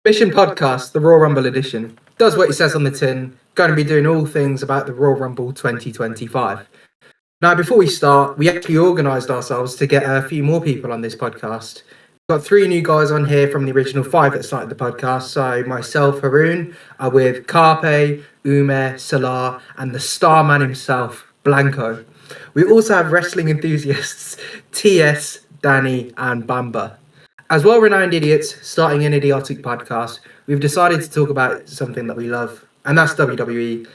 Mission Podcast, the Royal Rumble edition, does what it says on the tin. Going to be doing all things about the Royal Rumble 2025. Now, before we start, we actually organised ourselves to get a few more people on this podcast. We've got 3 new guys on here from the original 5 that started the podcast. So myself, Haroon, are with Carpe, Ume, Salah, and the star man himself, Blanco. We also have wrestling enthusiasts TS, Danny, and Bamba. As well-renowned idiots starting an idiotic podcast, we've decided to talk about something that we love, and that's WWE.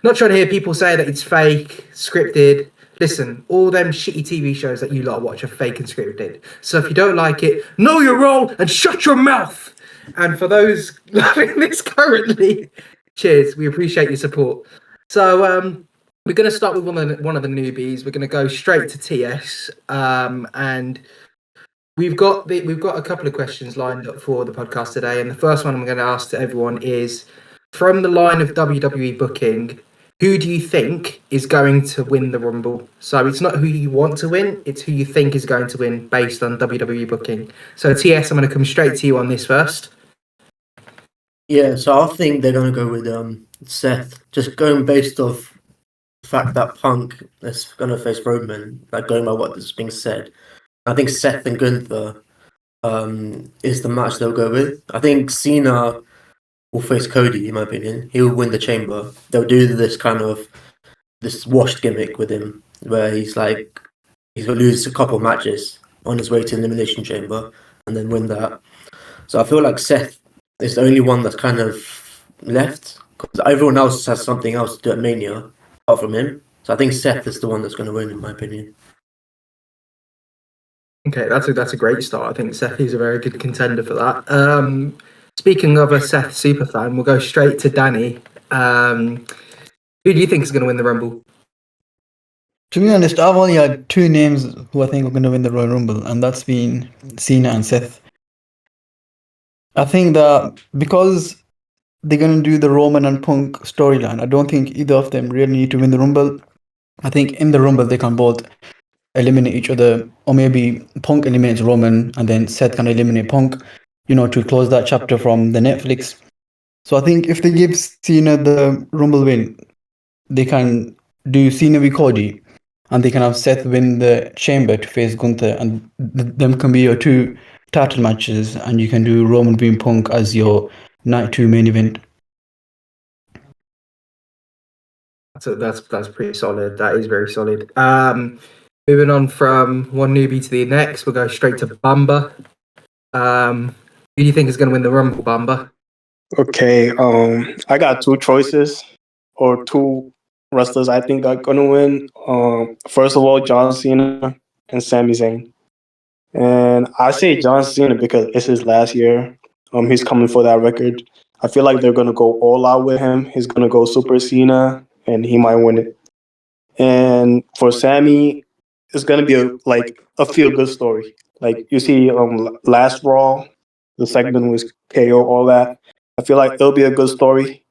Not trying to hear people say that it's fake, scripted. Listen, all them shitty TV shows that you lot watch are fake and scripted. So if you don't like it, know your role and shut your mouth. And for those loving this currently, cheers. We appreciate your support. So we're going to start with one of the newbies. We're going to go straight to TS, and We've got a couple of questions lined up for the podcast today, and the first one I'm going to ask to everyone is, from the line of WWE booking, who do you think is going to win the Rumble? So it's not who you want to win, it's who you think is going to win based on WWE booking. So TS, I'm going to come straight to you on this first. Yeah, so I think they're going to go with Seth, just going based off the fact that Punk is going to face Roman, like going by what is being said. I think Seth and Gunther is the match they'll go with. I think Cena will face Cody, in my opinion. He'll win the Chamber. They'll do this washed gimmick with him, where he's going to lose a couple of matches on his way to Elimination Chamber and then win that. So I feel like Seth is the only one that's kind of left, because everyone else has something else to do at Mania apart from him. So I think Seth is the one that's going to win, in my opinion. Okay, that's a great start. I think Seth is a very good contender for that. Speaking of a Seth superfan, we'll go straight to Danny. Who do you think is going to win the Rumble? To be honest, I've only had 2 names who I think are going to win the Royal Rumble, and that's been Cena and Seth. I think that because they're going to do the Roman and Punk storyline, I don't think either of them really need to win the Rumble. I think in the Rumble they can both eliminate each other, or maybe Punk eliminates Roman and then Seth can eliminate Punk, to close that chapter from the Netflix. So I think if they give Cena the Rumble win, they can do Cena v Cody, and they can have Seth win the Chamber to face Gunther, and them can be your 2 title matches, and you can do Roman v Punk as your night 2 main event. That's pretty solid. That is very solid. Moving on from one newbie to the next, we'll go straight to Bamba. Who do you think is going to win the Rumble, Bamba? Okay, I got 2 choices, or 2 wrestlers I think are going to win. First of all, John Cena and Sami Zayn. And I say John Cena because it's his last year. He's coming for that record. I feel like they're going to go all out with him. He's going to go Super Cena, and he might win it. And for Sami, it's going to be a feel-good story. Like, you see last Raw, the segment was KO, all that. I feel like it'll be a good story.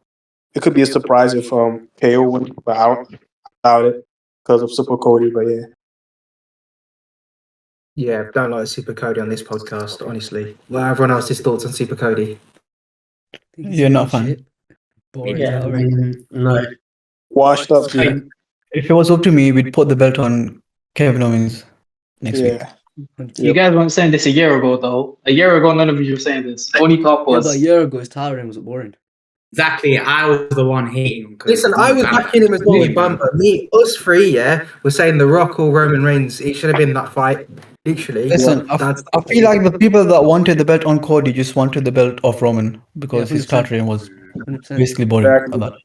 It could be a surprise if KO wins, but I don't doubt it because of Super Cody, but yeah. Yeah, don't like Super Cody on this podcast, honestly. Well, everyone else's thoughts on Super Cody? You're not a fan? Boring. Yeah, no. Washed up. If it was up to me, we'd put the belt on Kevin Owens next week. You guys weren't saying this a year ago, though. A year ago, none of you were saying this. Only Pop was. But a year ago, his title reign was boring. Exactly, I was the one hating him. Listen, I was backing him as well with Bamba. Us 3, were saying The Rock or Roman Reigns. It should have been that fight, literally. Listen, I feel like the people that wanted the belt on Cody just wanted the belt off Roman because his title reign was 100%. basically boring. Exactly.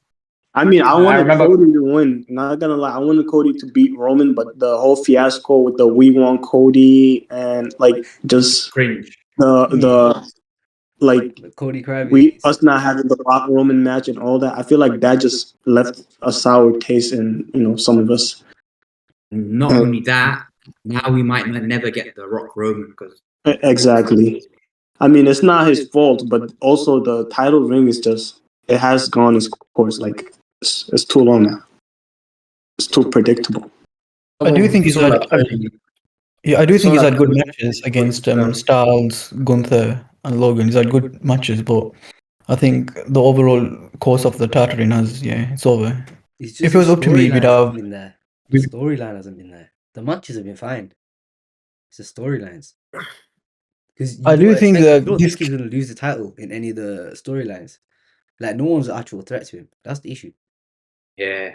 I mean, I wanted Cody to win. Not gonna lie, I wanted Cody to beat Roman, but the whole fiasco with the "We Want Cody" and just cringe. The Cody Crabby. us not having the Rock Roman match and all that. I feel like that just left a sour taste in some of us. Not only that, now we might never get the Rock Roman because Exactly. I mean, it's not his fault, but also the title ring is it has gone its course. Like it's too long now. It's too predictable. I do think he's had good matches against Styles, Gunther, and Logan. He's had good matches, but I think the overall course of the title reign it's over. It's just If it was the up to me, we'd storyline hasn't have. been there. The storyline hasn't been there. The matches have been fine. It's the storylines. Because I do think you that don't this. think he's gonna lose the title in any of the storylines. Like no one's an actual threat to him. That's the issue. Yeah.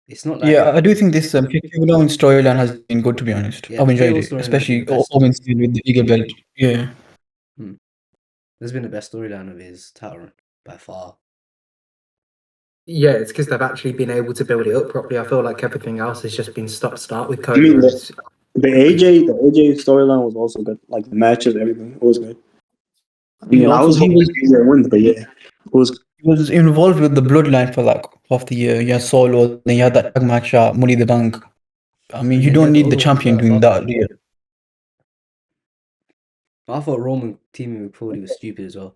It's not like Yeah, I do think this Kevin Owens storyline has been good, to be honest. Yeah, I've the enjoyed KO it, storyline has especially been the best. Owens with the Eagle belt. Yeah. there's been the best storyline of his title run by far. Yeah, it's because they've actually been able to build it up properly. I feel like everything else has just been stop-start with I Cody mean, Rhodes. the AJ storyline was also good. Like the matches, everything, it was good. I mean, I was hoping AJ wins, but yeah, it was. He was involved with the bloodline for like half the year. You had Solo, then you had that tag match at Money in the Bank. I mean, And you then don't he had need the Owens champion as well, doing after. that. Yeah. I thought Roman teaming with Cody was stupid as well.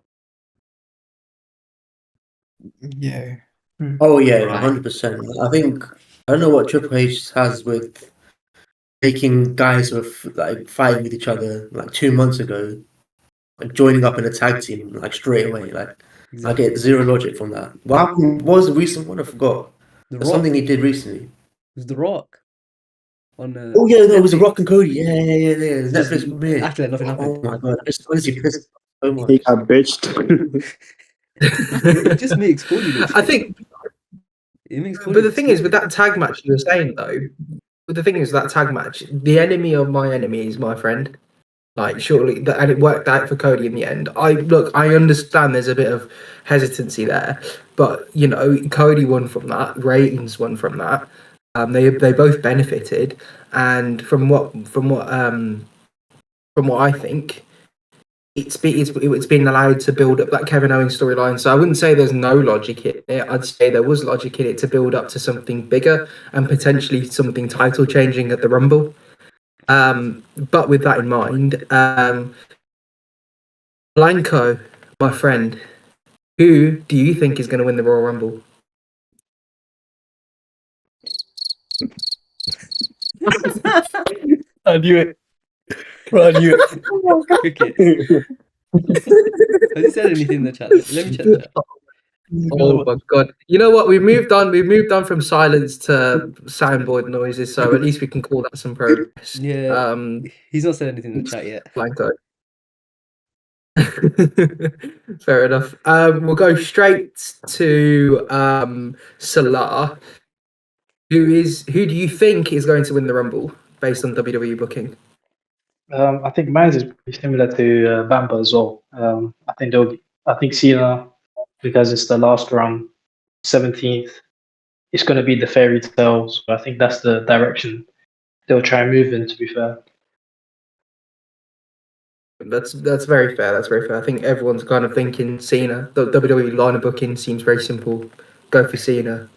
Yeah. Oh yeah, Right. 100%. I think I don't know what Triple H has with making guys with like fighting with each other like 2 months ago, like joining up in a tag team like straight away. Like I get zero logic from that. What was the recent one? I forgot. The There's Rock. something he did recently. It was The Rock. On Oh yeah, no, it was a Netflix. Rock and Cody. Yeah. Just Netflix premiere. acted like nothing happened. Oh my god, I just honestly pissed so much. He got bitched. It just makes Cody look I stupid. think, It makes Cody but the look thing is, with stupid. that tag match you were saying though, but the thing is, that tag match, the enemy of my enemy is my friend. Like, surely, and it worked out for Cody in the end. I understand there's a bit of hesitancy there, but you know, Cody won from that. Ratings won from that. They both benefited, and from what I think, it's been allowed to build up that Kevin Owens storyline. So I wouldn't say there's no logic in it. I'd say there was logic in it to build up to something bigger and potentially something title changing at the Rumble. But with that in mind, Blanco, my friend, who do you think is going to win the Royal Rumble? I knew it. Bro, I knew it. Cricket. Has he said anything in the chat? Let me check the chat. Oh my god! You know what? We've moved on. We've moved on from silence to soundboard noises, so at least we can call that some progress. Yeah. He's not said anything in the chat yet. Blanco. Fair enough. We'll go straight to Salah. Who do you think is going to win the Rumble based on WWE booking? I think mine's is pretty similar to Bamba as well. I think Cena, because it's the last run, 17th, it's going to be the fairy tale. So I think that's the direction they'll try and move in, to be fair. That's very fair. That's very fair. I think everyone's kind of thinking Cena. The WWE line of booking seems very simple. Go for Cena.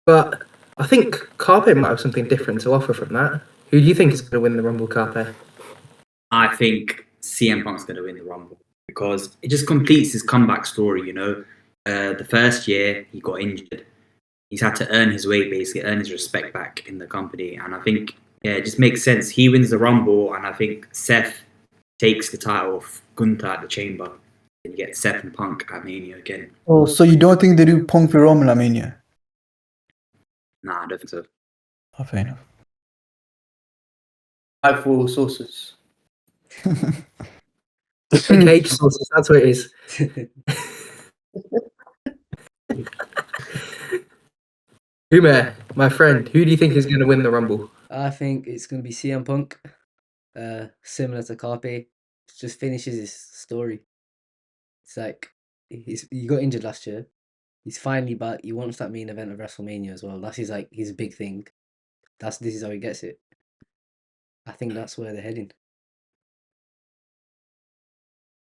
But I think Carpe might have something different to offer from that. Who do you think is going to win the Rumble, Carpe? I think CM Punk's going to win the Rumble because it just completes his comeback story, you know. The first year, he got injured. He's had to earn his way, basically, earn his respect back in the company. And I think, it just makes sense. He wins the Rumble, and I think Seth takes the title of Gunther at the Chamber. And you get Seth and Punk at Mania again. Oh, so you don't think they do Punk for Roman at Mania? Nah, I don't think so. Oh, fair enough. Five full sources. Cage sources, that's what it is. Umer, my friend, who do you think is going to win the Rumble? I think it's going to be CM Punk. Similar to Carpe. Just finishes his story. It's like he got injured last year. He's finally back. He wants that main event of WrestleMania as well. That's his big thing. This is how he gets it. I think that's where they're heading.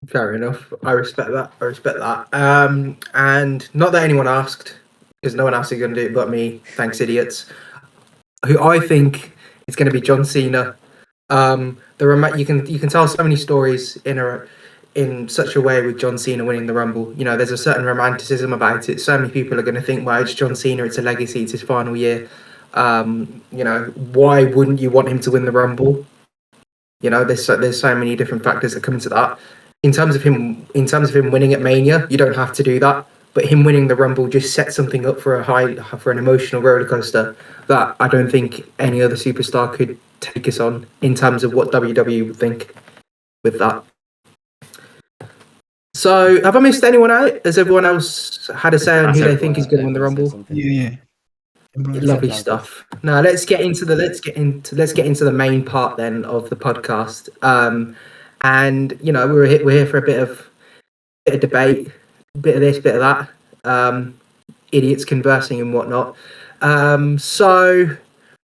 Fair enough. I respect that. And not that anyone asked, because no one else is going to do it but me. Thanks, idiots. Who I think is going to be John Cena. You can tell so many stories in such a way with John Cena winning the Rumble. You know, there's a certain romanticism about it. So many people are going to think, well, it's John Cena, it's a legacy, it's his final year. You know, why wouldn't you want him to win the Rumble? You know, there's so many different factors that come into that. in terms of him winning at Mania, you don't have to do that. But him winning the Rumble just sets something up for an emotional roller coaster that I don't think any other superstar could take us on in terms of what WWE would think with that. So, have I missed anyone out? Has everyone else had a say on who they think is going to win the Rumble? Yeah. Lovely stuff. Now let's get into the main part then of the podcast. And you know we're here for a bit of debate, bit of this, bit of that. Idiots conversing and whatnot. So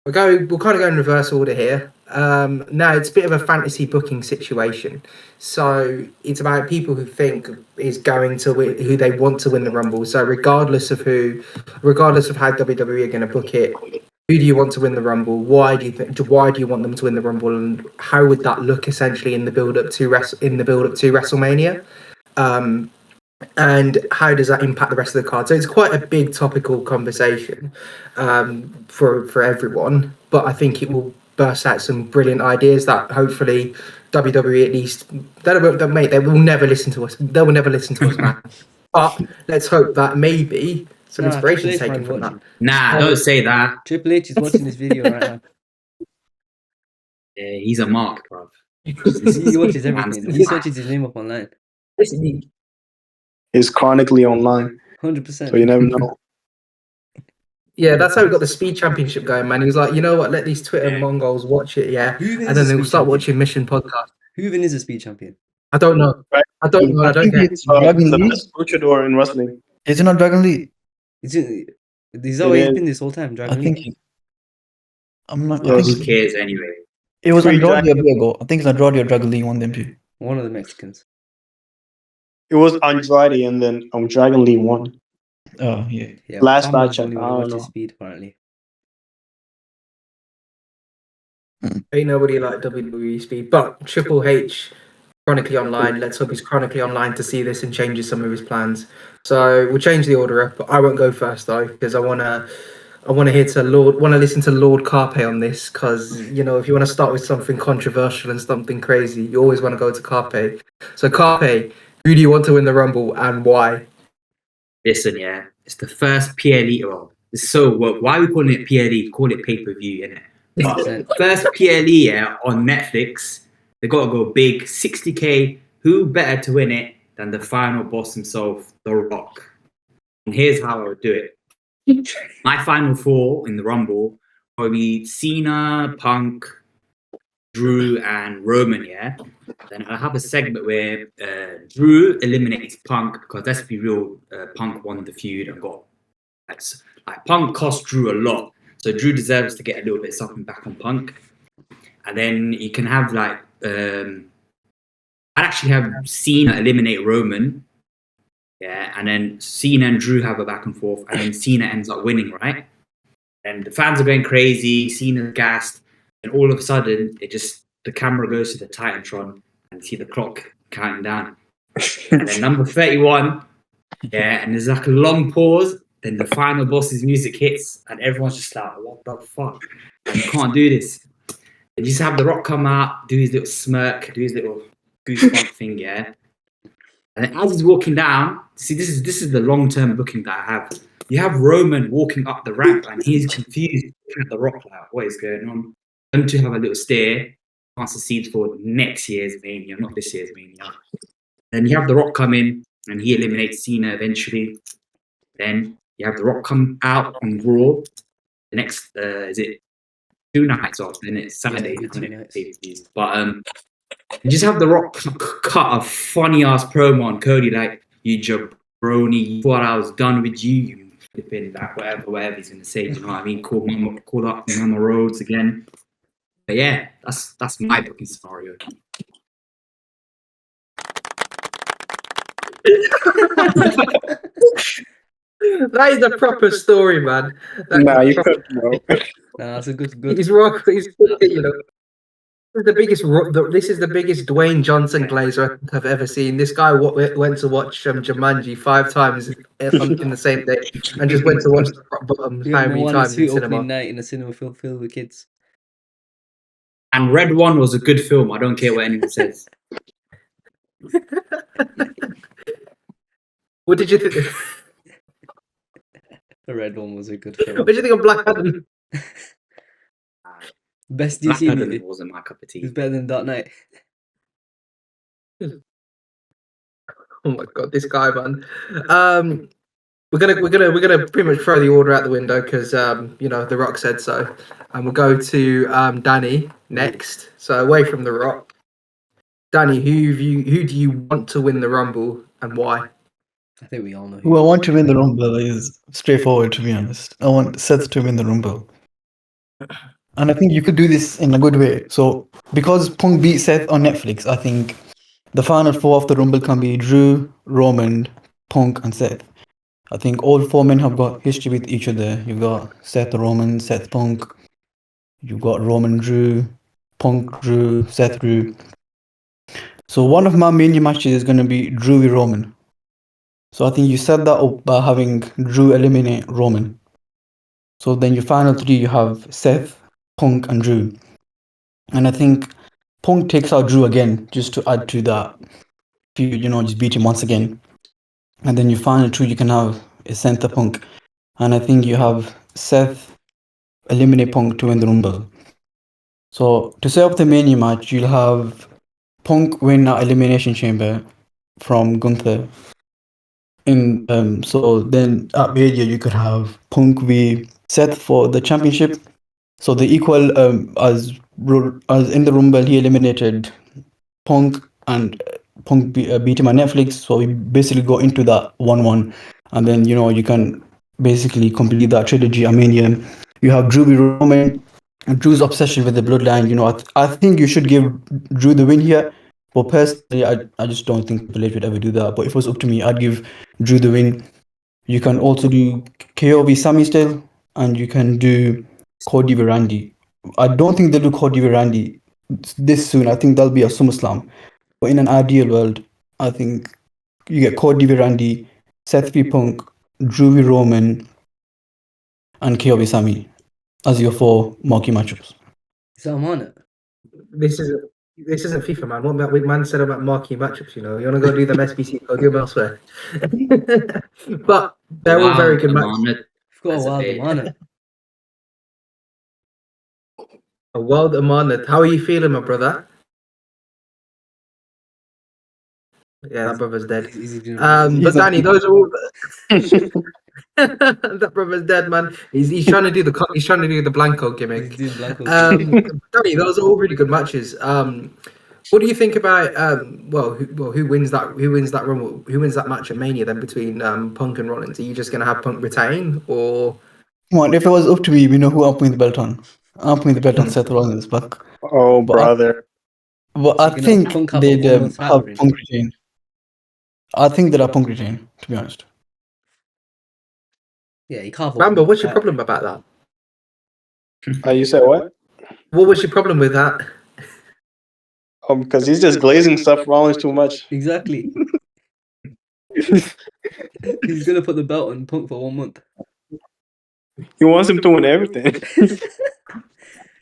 we'll kind of go in reverse order here. Now it's a bit of a fantasy booking situation. So it's about people who think is going to win, who they want to win the Rumble. So regardless of how WWE are going to book it, who do you want to win the Rumble? Why do you want them to win the Rumble? And how would that look essentially in the build up to WrestleMania? And how does that impact the rest of the card? So it's quite a big topical conversation for everyone, but I think it will burst out some brilliant ideas that hopefully WWE at least they will never listen to us. They will never listen to us, man. But let's hope that maybe some inspiration is taken from that. Nah, don't say that. Triple H is watching this video right now. Yeah, he's a mark, bro. He watches everything. He searches his name up online. He's chronically online, 100%. so you never know. Yeah, that's how we got the Speed Championship going, man. He was like, you know what? Let these Twitter Mongols watch it, yeah, and then they'll start watching Mission Podcast. Who even is a speed champion? I don't know. I don't know. I don't get. It's Dragon The Lee. best luchador in wrestling. Is it not Dragon Lee? Is that where he's been this whole time? I Dragon think. Lee? I'm not. Yeah, I Who think cares anyway? it was Free Andrade a Dragon. bit ago. I think it's Andrade or Dragon Lee won them too. One of the Mexicans. It was Andrade, and then Dragon Lee won. Oh yeah. Yeah, Last Bambo's I the checked, only I one who don't watches know. speed apparently. Ain't nobody like WWE Speed, but Triple H chronically online. Let's hope he's chronically online to see this and changes some of his plans. So we'll change the order up. But I won't go first though because I wanna listen to Lord Carpe on this because you know if you want to start with something controversial and something crazy, you always want to go to Carpe. So Carpe, who do you want to win the Rumble and why? Listen, yeah, it's the first PLE. Well, why are we calling it PLE? Call it pay per view, innit? First PLE, yeah, on Netflix. They got to go big, 60K. Who better to win it than the final boss himself, The Rock? And here's how I would do it. My final four in the Rumble will be Cena, Punk, Drew, and Roman, yeah? Then I'll have a segment where Drew eliminates Punk, because let's be real, Punk won the feud and got... Like, Punk cost Drew a lot, so Drew deserves to get a little bit something back on Punk. And then you can have, like... I'd actually have Cena eliminate Roman, yeah, and then Cena and Drew have a back and forth, and then Cena ends up winning, right? And the fans are going crazy, Cena's gassed, and all of a sudden, the camera goes to the Titantron, and you see the clock counting down. And then number 31, yeah, and there's like a long pause, then the final boss's music hits, and everyone's just like, what the fuck? And you can't do this. And you just have The Rock come out, do his little smirk, do his little goosebump thing, yeah. And then as he's walking down, see, this is the long-term booking that I have. You have Roman walking up the ramp, and he's confused at The Rock, like, what is going on? Them two have a little stare, plants the seeds for next year's Mania, not this year's Mania. Then you have The Rock come in, and he eliminates Cena eventually. Then you have The Rock come out on Raw. The next, is it 2 nights off? Then it's Saturday. Yeah, 2 nights. But you just have The Rock cut a funny ass promo on Cody, like, you jabroni, you thought I was done with you, you flipping, like, whatever he's gonna say, you know what I mean? Call up Mama Rhodes again. But yeah, that's my booking scenario. That is a proper story, man. Nah, you could, bro. Nah, that's a good. He's Rock. He's you know. This is the biggest Dwayne Johnson glazer I've ever seen. This guy went to watch Jumanji 5 times in the same day, and just went to watch the Rock Bottom how many times in cinema. Opening night in a cinema filled with kids. And Red One was a good film. I don't care what anyone says. What did you think? The red one was a good What film. did you think of Black Adam? Best Black DC Adam movie. wasn't my cup of It's tea. better than Dark Knight. Oh my god, this guy, man. We're gonna pretty much throw the order out the window because you know The Rock said so, and we'll go to Danny next. So away from The Rock, Danny, who do you want to win the Rumble and why? I think we all know Who I want to win the Rumble is straightforward, to be honest. I want Seth to win the Rumble. And I think you could do this in a good way. So, because Punk beat Seth on Netflix, I think the final four of the Rumble can be Drew, Roman, Punk, and Seth. I think all four men have got history with each other. You've got Seth Roman, Seth Punk. You've got Roman Drew, Punk Drew, Seth Drew. So one of my main matches is going to be Drew v Roman. So I think you set that up by having Drew eliminate Roman. So then your final three, you have Seth, Punk, and Drew. And I think Punk takes out Drew again just to add to that feud, you know, just beat him once again. And then your final two, you can have is Center Punk. And I think you have Seth eliminate Punk to win the Rumble. So to set up the Mania match, you'll have Punk win that Elimination Chamber from Gunther. So then at Mania you could have Punk v Seth for the championship. So the equal as in the Rumble he eliminated Punk and Punk beat him on Netflix. So we basically go into that 1-1, and then you know you can basically complete that trilogy. I mean, you have Drew v Roman, and Drew's obsession with the bloodline. You know, I think you should give Drew the win here. But personally, I just don't think Triple H would ever do that. But if it was up to me, I'd give Drew the win. You can also do KO v Sami still, and you can do Cody v Randy. I don't think they'll do Cody v Randy this soon. I think that'll be a SummerSlam. But in an ideal world, I think you get Cody v Randy, Seth v Punk, Drew v Roman, and KO v Sami as your four marquee matchups. So I'm on it. This isn't FIFA, man. What man said about marquee matchups? You know, you want to go do them SBC, go do them elsewhere. But they're all very good matches. We've got a That's a wild bit- them on it. A world Amanat. How are you feeling, my brother? Yeah, that brother's dead. Is he doing But Danny, those are all. That brother's dead, man. He's trying to do the Blanco gimmick. He's doing Blanco. Danny, those are all really good matches. What do you think about who wins that match at Mania then between Punk and Rollins? Are you just gonna have Punk retain or? Come on, if it was up to me, we know who I'm putting the belt on. I'm putting the belt on Seth Rollins, but Oh, brother. I So you think Punk have they'd a one-month have title reign? Punk retain. I think they'd have Punk retain, to be honest. Yeah, you can't. Rambo, what's your problem about that? You said what? What was your problem with that? Because he's just glazing Seth Rollins too much. Exactly. He's gonna put the belt on Punk for 1 month. He wants him to win everything.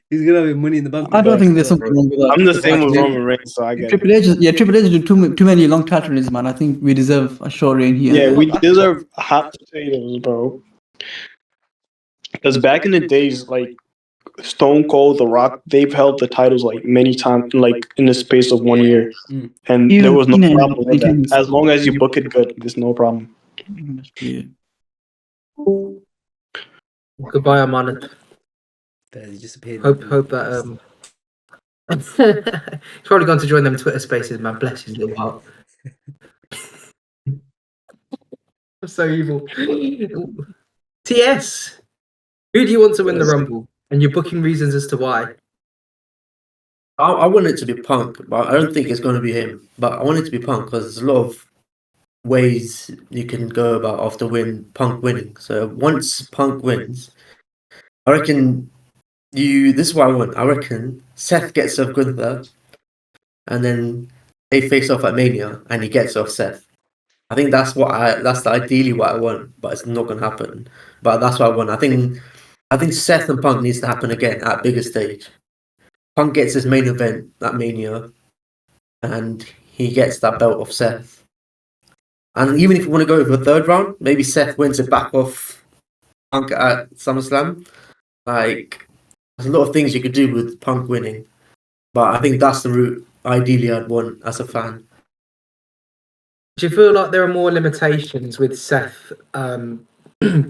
He's gonna have Money in the Bank. I don't think there's something wrong with that. I'm the same with Roman Reigns, so I get it. Triple H did too many long title reigns, man. I think we deserve a short reign here. Yeah, we deserve hot potatoes, bro. Because back in the days, like Stone Cold, The Rock, they've held the titles like many times, like in the space of 1 year, and there was no problem with that. As long as you book it good, there's no problem. Yeah. Goodbye, Amanat. He just appeared. Hope that he's probably gone to join them Twitter Spaces, man. Bless his little heart. I'm so evil. TS, who do you want to win the Rumble? And your booking reasons as to why? I want it to be Punk, but I don't think it's going to be him. But I want it to be Punk because there's a lot of ways you can go about after Punk winning. So once Punk wins, I reckon this is what I want. I reckon Seth gets off Gunther, and then they face off at Mania, and he gets off Seth. I think that's ideally what I want, but it's not going to happen. But that's what I want. I think Seth and Punk needs to happen again at bigger stage. Punk gets his main event at Mania, and he gets that belt off Seth. And even if you want to go for a third round, maybe Seth wins it back off Punk at SummerSlam. Like, there's a lot of things you could do with Punk winning, but I think that's the route ideally I'd want as a fan. Do you feel like there are more limitations with Seth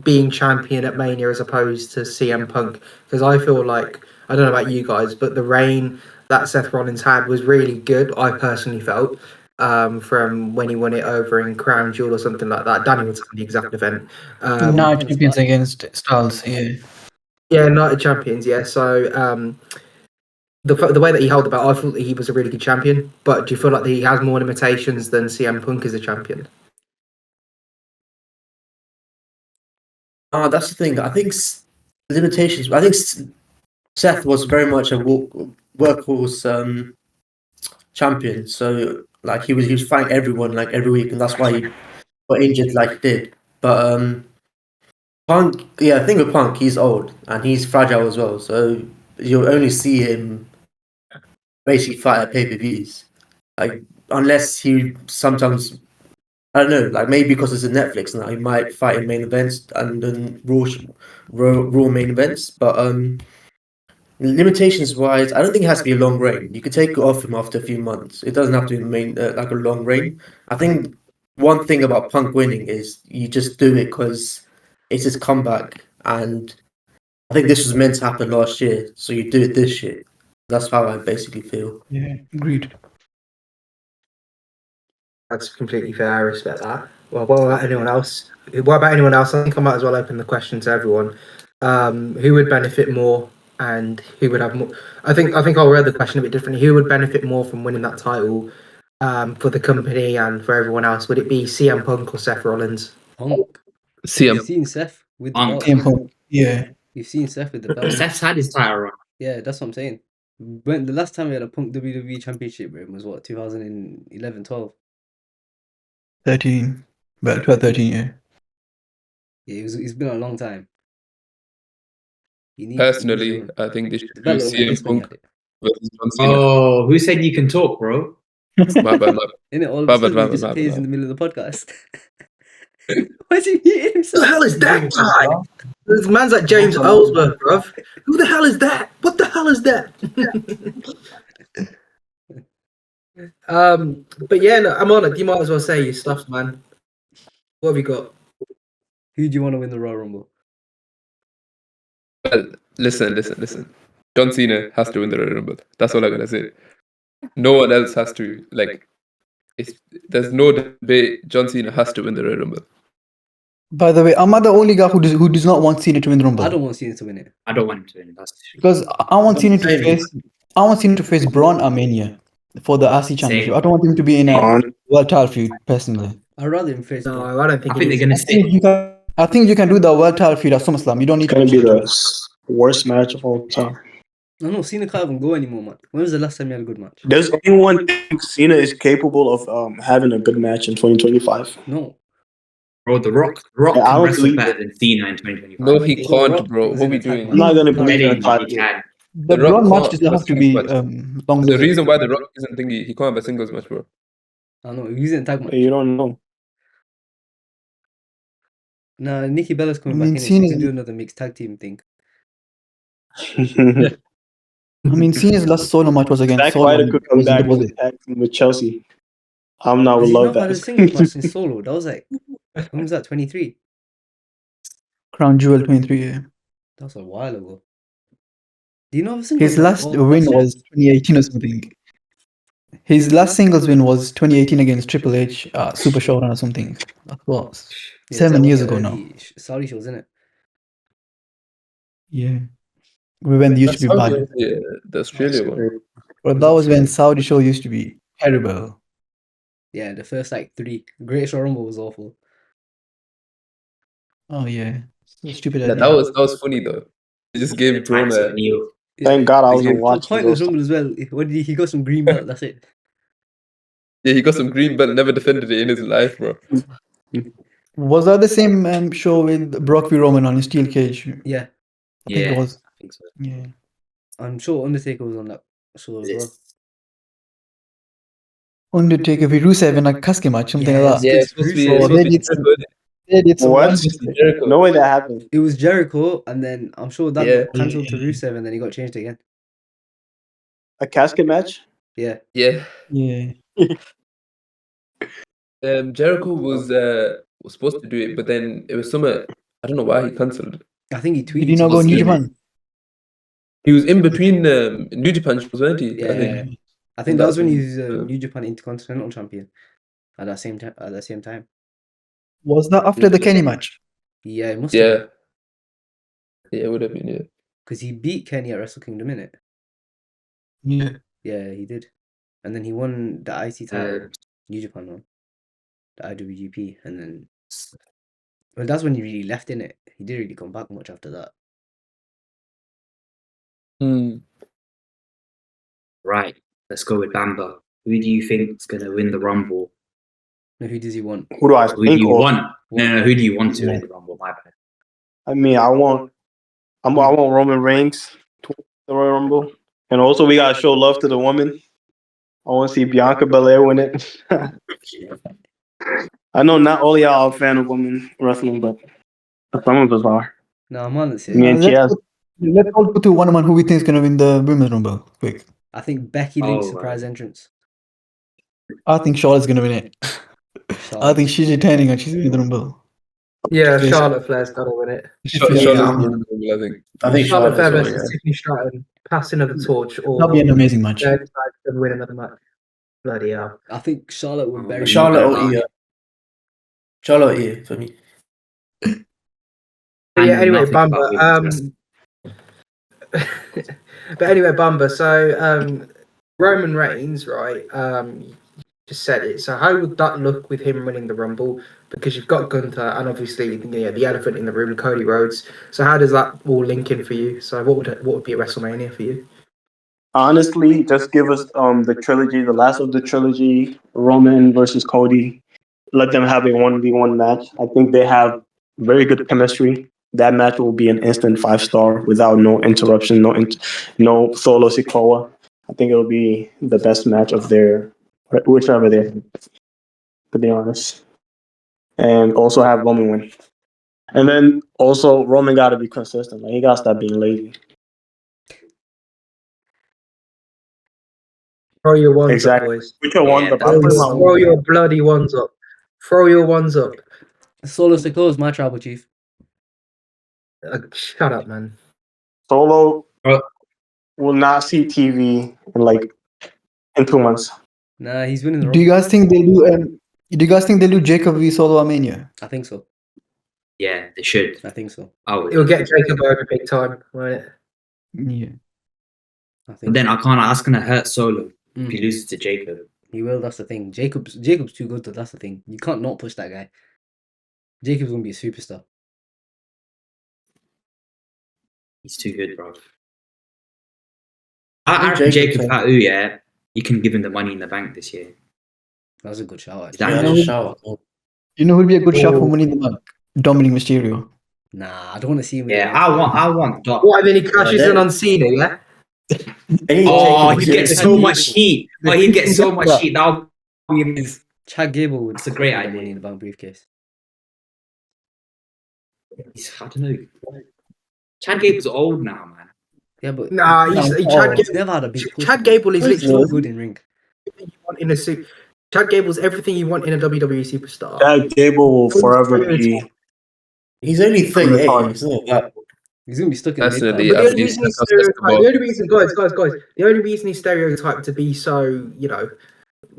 being champion at Mania as opposed to CM Punk? Because I feel like, I don't know about you guys, but the reign that Seth Rollins had was really good, I personally felt, from when he won it over in Crown Jewel or something like that. Danny would say the exact event. Night champions against Styles. Yeah. Yeah, United Champions, yeah. So the way that he held the belt, I thought that he was a really good champion. But do you feel like that he has more limitations than CM Punk as a champion? That's the thing. I think limitations. I think Seth was very much a workhorse champion. So like he was fighting everyone like every week, and that's why he got injured like he did. But Punk, yeah, the thing with Punk, he's old and he's fragile as well. So you'll only see him basically fight at pay-per-views, like unless he sometimes. I don't know, like maybe because it's a Netflix now, he might fight in main events and then Raw main events. But limitations wise, I don't think it has to be a long reign. You could take it off him after a few months. It doesn't have to be like a long reign. I think one thing about Punk winning is you just do it because it's his comeback, and I think this was meant to happen last year, so you do it this year. That's how I basically feel. Yeah. Agreed. That's completely fair. I respect that. Well, what about anyone else? What about anyone else? I think I might as well open the question to everyone. Who would benefit more, and who would have more? I think I'll read the question a bit differently. Who would benefit more from winning that title, for the company and for everyone else? Would it be CM Punk or Seth Rollins? Punk. CM. You've seen Seth with the Punk. belt. CM Punk. Yeah. You've seen Seth with the belt. Seth's had his title run. Yeah, that's what I'm saying. When the last time we had a Punk WWE Championship with him was what, 2011, 12? 13. Well, 12, 13. Yeah. Yeah, it's been a long time. Personally, I think they should It's do better than this CM when he Punk had it. versus John Cena. Oh, who said you can talk, bro? My bad. Innit? All of My a bad, sudden my he bad, just my bad, appears my in the middle of the podcast. Why's he muting Who himself? the hell is that guy? This man's like James Ellsworth, bruv. Who the hell is that? What the hell is that? But yeah, no, I'm on it. You might as well say your stuff, man. What have you got? Who do you want to win the Royal Rumble? Well, listen. John Cena has to win the Royal Rumble. That's all I'm gonna say. No one else has to there's no debate. John Cena has to win the Royal Rumble. By the way, am I the only guy who does not want Cena to win the Rumble? I don't want Cena to win it. I don't want him to win. That's Because I want Cena to Same. face. I want Cena to face Braun at Mania for the RC Championship. Same. I don't want him to be in a On. world title feud. Personally, I'd rather him face Braun. No, I don't think. I think they're it gonna is. stick. I think you can do the world title feud at SummerSlam. You don't need It's gonna be to. the worst match of all time. No, Cena can't even go anymore, man. When was the last time you had a good match? Does anyone think Cena is capable of having a good match in 2025? No. Bro, The Rock Yeah, I can don't wrestle believe better it. than Cena in 2025. No, he The can't, Rock bro. was What in we a tag doing? match. I'm not gonna believe Betting in a he title. can. The The Rock Braun match can't doesn't have to have be singles long. The reason why The Rock isn't thingy, he can't have a singles match, bro. I know, he's in a tag match. You don't know. Nah, Nikki Bella's coming I mean, back in it. She Cena's- can do another mixed tag team thing. I mean, Cena's last solo match was against Zack Solo. Ryder could come Was back was and it? tag team with Chelsea. I'm not Has would he love not had a that. singles match in solo? That was like, when was that? 23? Crown Jewel 23. Yeah. That was a while ago. Do you know of a singles His match? last Or win last year? was 2018 or something. His last singles win was 2018 against Triple H, Super Showdown or something. That was Yeah, 7 that years was ago the now. early Saudi shows, isn't it? Yeah. When they used to be That's bad. the Australia one. But that was when Saudi show used to be terrible. Yeah, the first like 3. Greatest Royal Rumble was awful. Oh yeah. So stupid Yeah, idea. that was funny though. He just gave Braun Tag team a Neil. Thank God I wasn't Yeah. watching Pointless those. Rumble as well. What did he got some green belt? That's it. he got some green belt, never defended it in his life, bro. Was that the same show with Brock v Roman on Steel Cage? Yeah, I think it was. I think so. Yeah. I'm sure Undertaker was on that show as well. Undertaker v Rusev in a casket match, something like that. Yeah, it's supposed to be. Rusev. It's So supposed they to be did some. Jericho, isn't it? They did some. What? Jericho. No way that happened. It was Jericho, and then I'm sure that Yeah. got cancelled to Rusev, and then he got changed again. A casket match? Yeah. Yeah. Yeah. Jericho was supposed to do it, but then it was summer. I don't know why he cancelled. I think he tweeted. Did he not go supposed New to- Japan? He was in between New Japan shows, wasn't he? Yeah. I think. I think that was when he That's was when- New Japan Intercontinental Champion. At that same time. At that same time. Was that after the Kenny match? Yeah, it must have. Yeah. Yeah, it would have been. Yeah. Because he beat Kenny at Wrestle Kingdom, innit? Yeah. Yeah, he did. And then he won the IC title, New Japan one, the IWGP, and then well, that's when he really left in it. He didn't really come back much after that. Hmm. Right, let's go with Bamba. Who do you think is going to win the Rumble? No, who does he want? Who do I Who do think? you Or, want? No, who do you want to win the Rumble? My bad. I mean, I want Roman Reigns to win the Royal Rumble, and also we gotta show love to the woman. I want to see Bianca Belair win it. I know not all y'all are a fan of women wrestling, but some of us are. No, I'm honest Me here. and let's, Chiaz. let's all go to one who we think is going to win the Women's Rumble. Quick. I think Becky Lynch Oh, surprise right. entrance. I think Charlotte's going to win it. I Charlotte. think she's retaining and she's winning the Rumble. Yeah, Yes. Charlotte Flair's got to win it. Charlotte Yeah. won the Rumble, I think. I think Charlotte Flair Charlotte's versus Tiffany Stratton, passing of the torch, or That'll be an amazing match. they're decided to win another match. Bloody hell. I think Charlotte would very Charlotte Yeah. or Io. Charlotte or Io for me. But yeah, And anyway, nothing about Bamba. women's But anyway, Bamba. So Roman Reigns, right? You just said it. So how would that look with him winning the Rumble? Because you've got Gunther and obviously the elephant in the room, Cody Rhodes. So how does that all link in for you? So what would be a WrestleMania for you? Honestly, just give us the trilogy, the last of the trilogy, Roman versus Cody. Let them have a 1v1 match. I think they have very good chemistry. That match will be an instant 5-star without no interruption, no solo Sikoa. I think it'll be the best match of their whichever they have, to be honest. And also have Roman win. And then also Roman got to be consistent. Like he got to stop being lazy. Throw your ones Exactly. up, boys. Which are ones Yeah, up? I'm putting my Throw your bloody ones up. Throw your ones up. Solo Sikoa is my tribal chief. Shut up, man. Solo Oh. will not see TV in 2 months. Nah, he's winning the Do you Rumble, guys man. think they'll do? Do you guys think they'll do Jacob v Solo Mania? I think so. Yeah, they should. I think so. I would. It'll get Jacob over big time, won't it? Yeah. I think But then I can't. That's gonna hurt Solo Mm. if he loses to Jacob. he will. That's the thing. Jacob's too good. That's the thing. You can't not push that guy. Jacob's gonna be a superstar. He's too good, bro. I think reckon Jacob's Jacob Fatu, yeah, you can give him the money in the bank this year. That's a good shout. Is Actually. that Yeah, enough? just shout. You know who'd be a good shot Oh. for Money in the Bank? Dominic Mysterio. Nah, I don't want to see him. With Yeah, the- I want Doc. What, and then he cashes then- in on Cena, yeah? Oh, he Jacob- gets so much heat. Oh, he gets so much heat. That'll be amazing. Chad Gable would. That's a great get the idea. Money in the bank briefcase. I don't know. Chad Gable's old now, man. Yeah, but Nah, Chad he's Gable. never had a big push. Chad Gable is He's literally so good in ring. everything you want in a suit. Chad Gable's everything you want in a WWE superstar. That Gable will forever be. He's only 38. Retarded. He's not that. He's gonna be stuck in Personally, the But mid the I only think reason he's that's stereotyped, basketball. the only reason, guys, the only reason he's stereotyped to be so,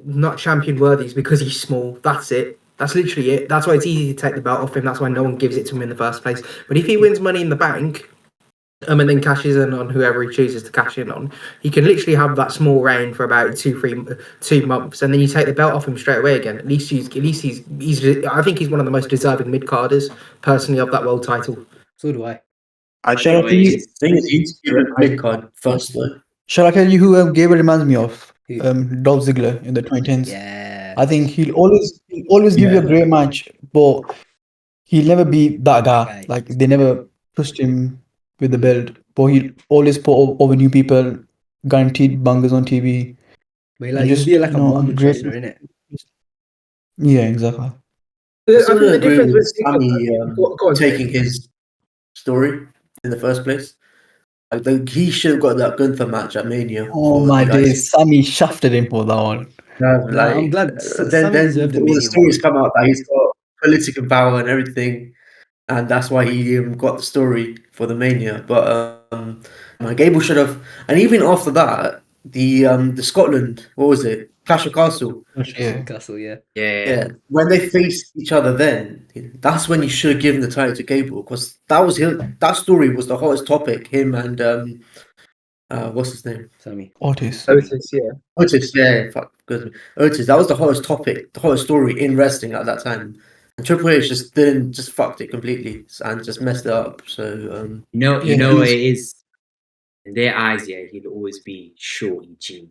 not champion worthy is because he's small. That's it. That's literally it. That's why it's easy to take the belt off him. That's why no one gives it to him in the first place. But if he wins Money in the Bank, and then cashes in on whoever he chooses to cash in on, he can literally have that small reign for about 2 months, and then you take the belt off him straight away again. At least he's. I think he's one of the most deserving mid carders, personally, of that world title. So do I. I Shall I think tell you? Thing is, he's a big card first though. Shall I tell you who Gable reminds me of? Who? Dolph Ziggler in the 2010s. Yeah. I think he'll always give you a great match, but he'll never be that guy. Guy. Like they never pushed him with the belt, but he'll always put over new people, guaranteed bangers on TV. But And like he'll just, be like a you know, moment great. wrestler, innit? Yeah, exactly. I I still think don't the agree difference with with Sammy go on, taking his story in the first place. I think he should have got that Gunther match at Mania. Oh for my the IC. days, Sammy shafted him for that one. Nah, I'm glad Sammy deserved a all the Mania stories moment. come out that he's got political power and everything, and that's why he got the story for the Mania. But Gable should have, and even after that, the Scotland, what was it, Clash of Castle? Yeah. Castle, yeah. Yeah, when they faced each other, then that's when you should have given the title to Gable, because that was him. That story was the hottest topic. Him and what's his name? Sammy. Otis. Otis, yeah. Otis. Yeah, fuck, good. Otis. That was the hottest topic, the hottest story in wrestling at that time. And Triple H just fucked it completely and just messed it up. So You know what it is. In their eyes, yeah, he'll always be Shorty G.